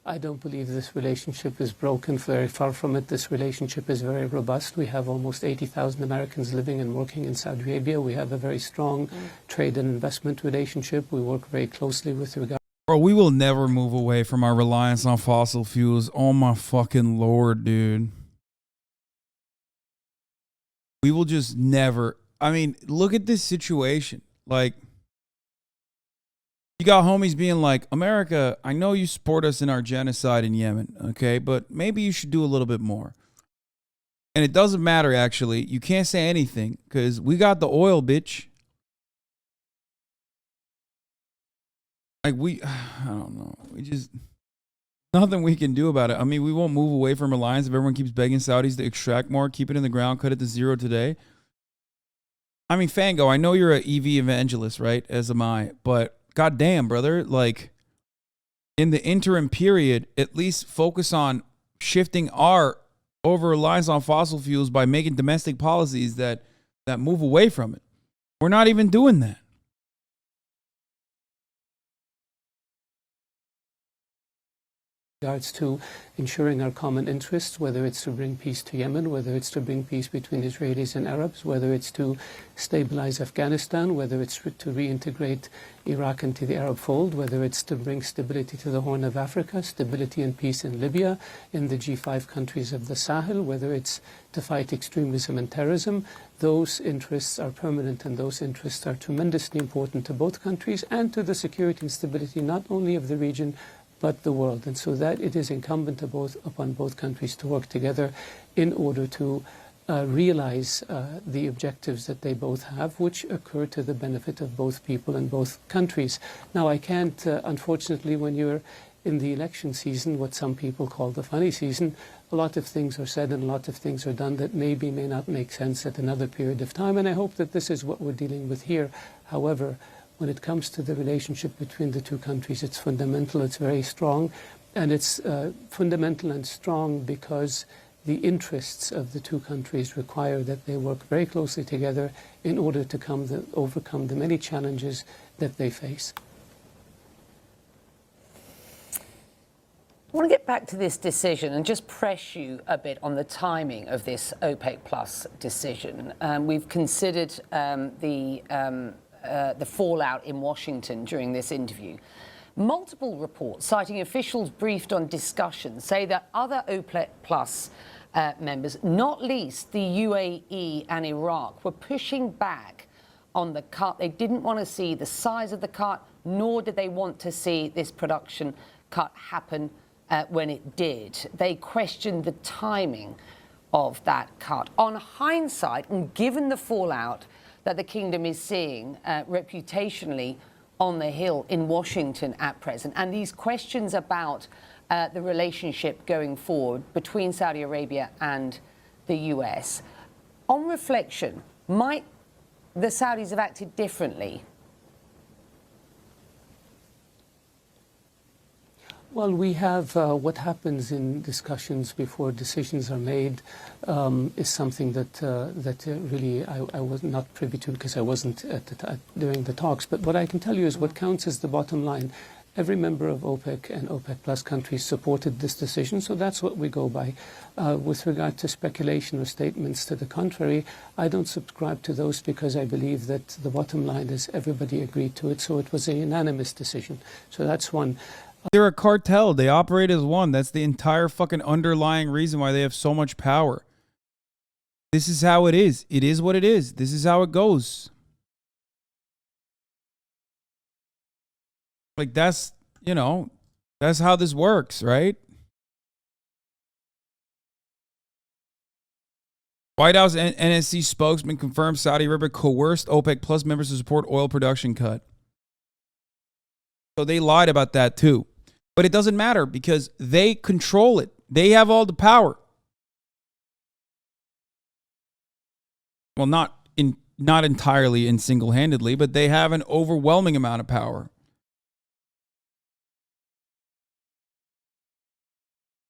I don't believe this relationship is broken. Very far from it. This relationship is very robust. We have almost 80,000 Americans living and working in Saudi Arabia. We have a very strong trade and investment relationship. We work very closely with regard. Bro, we will never move away from our reliance on fossil fuels. Oh my fucking Lord, dude. We will just never. I mean, look at this situation. Like, you got homies being like, America, I know you support us in our genocide in Yemen, okay? But maybe you should do a little bit more. And it doesn't matter, actually. You can't say anything because we got the oil, bitch. Like, I don't know. We just, nothing we can do about it. I mean, we won't move away from reliance if everyone keeps begging Saudis to extract more, keep it in the ground, cut it to zero today. I mean, Fango, I know you're an EV evangelist, right? As am I. But God damn, brother, like, in the interim period, at least focus on shifting our over-reliance on fossil fuels by making domestic policies that move away from it. We're not even doing that. Regards to ensuring our common interests, whether it's to bring peace to Yemen, whether it's to bring peace between Israelis and Arabs, whether it's to stabilize Afghanistan, whether it's to reintegrate Iraq into the Arab fold, whether it's to bring stability to the Horn of Africa, stability and peace in Libya, in the G5 countries of the Sahel, whether it's to fight extremism and terrorism. Those interests are permanent, and those interests are tremendously important to both countries and to the security and stability not only of the region but the world. And so that it is incumbent upon both countries to work together in order to realize the objectives that they both have, which occur to the benefit of both people and both countries. Now, I can't, unfortunately, when you're in the election season, what some people call the funny season, a lot of things are said and a lot of things are done that may not make sense at another period of time. And I hope that this is what we're dealing with here. However, when it comes to the relationship between the two countries, it's fundamental, it's very strong, and it's fundamental and strong because the interests of the two countries require that they work very closely together in order to overcome the many challenges that they face. I want to get back to this decision and just press you a bit on the timing of this OPEC Plus decision. We've considered the fallout in Washington during this interview. Multiple reports citing officials briefed on discussions say that other OPEC Plus members, not least the UAE and Iraq, were pushing back on the cut. They didn't want to see the size of the cut, nor did they want to see this production cut happen when it did. They questioned the timing of that cut. On hindsight, and given the fallout that the kingdom is seeing reputationally on the Hill in Washington at present, and these questions about the relationship going forward between Saudi Arabia and the US, on reflection, might the Saudis have acted differently? Well, we have what happens in discussions before decisions are made is something that really I was not privy to because I wasn't during the talks. But what I can tell you is what counts is the bottom line. Every member of OPEC and OPEC Plus countries supported this decision, so that's what we go by. With regard to speculation or statements to the contrary, I don't subscribe to those because I believe that the bottom line is everybody agreed to it, so it was a unanimous decision. So that's one. They're a cartel. They operate as one. That's the entire fucking underlying reason why they have so much power. This is how it is. It is what it is. This is how it goes. Like, that's, you know, that's how this works, right? White House and NSC spokesman confirmed Saudi Arabia coerced OPEC Plus members to support oil production cut. So they lied about that too. But it doesn't matter because they control it. They have all the power. Well, not entirely and single-handedly, but they have an overwhelming amount of power.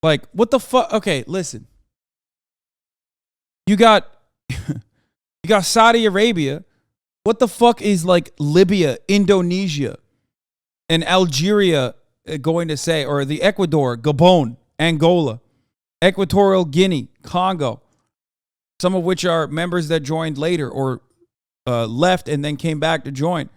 Like, what the fuck? Okay, listen. You got You got Saudi Arabia. What the fuck is like Libya, Indonesia, and Algeria going to say? Or the Ecuador, Gabon, Angola, Equatorial Guinea, Congo, some of which are members that joined later or left and then came back to join.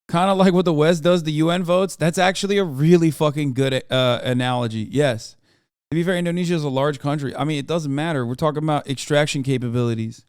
Kind of like what the West does, the UN votes. That's actually a really fucking good analogy. Yes. To be fair, Indonesia is a large country. I mean, it doesn't matter. We're talking about extraction capabilities.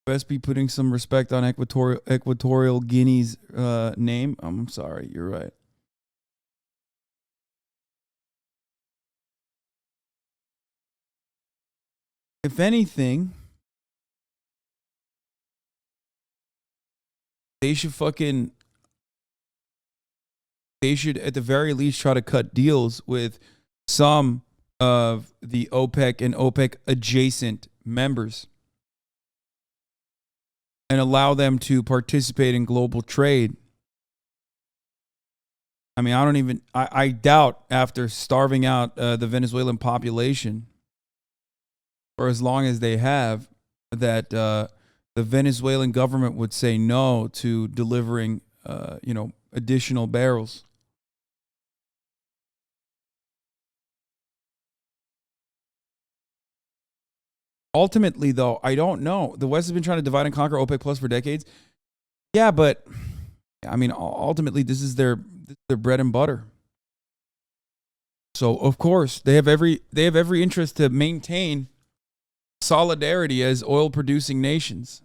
Best be putting some respect on Equatorial Guinea's name. I'm sorry, you're right. If anything, they should at the very least try to cut deals with some of the OPEC and OPEC adjacent members and allow them to participate in global trade. I mean, I doubt after starving out the Venezuelan population for as long as they have, that the Venezuelan government would say no to delivering, additional barrels. Ultimately, though, I don't know. The West has been trying to divide and conquer OPEC Plus for decades. Yeah, but I mean, ultimately, this is their bread and butter. So, of course, they have every interest to maintain solidarity as oil-producing nations.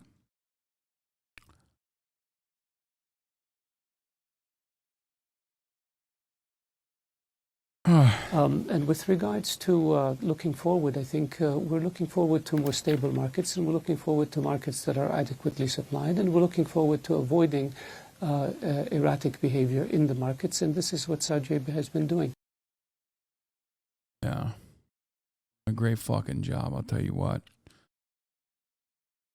And with regards to looking forward, I think we're looking forward to more stable markets, and we're looking forward to markets that are adequately supplied, and we're looking forward to avoiding erratic behavior in the markets, and this is what Saudi Arabia has been doing. Yeah. A great fucking job, I'll tell you what.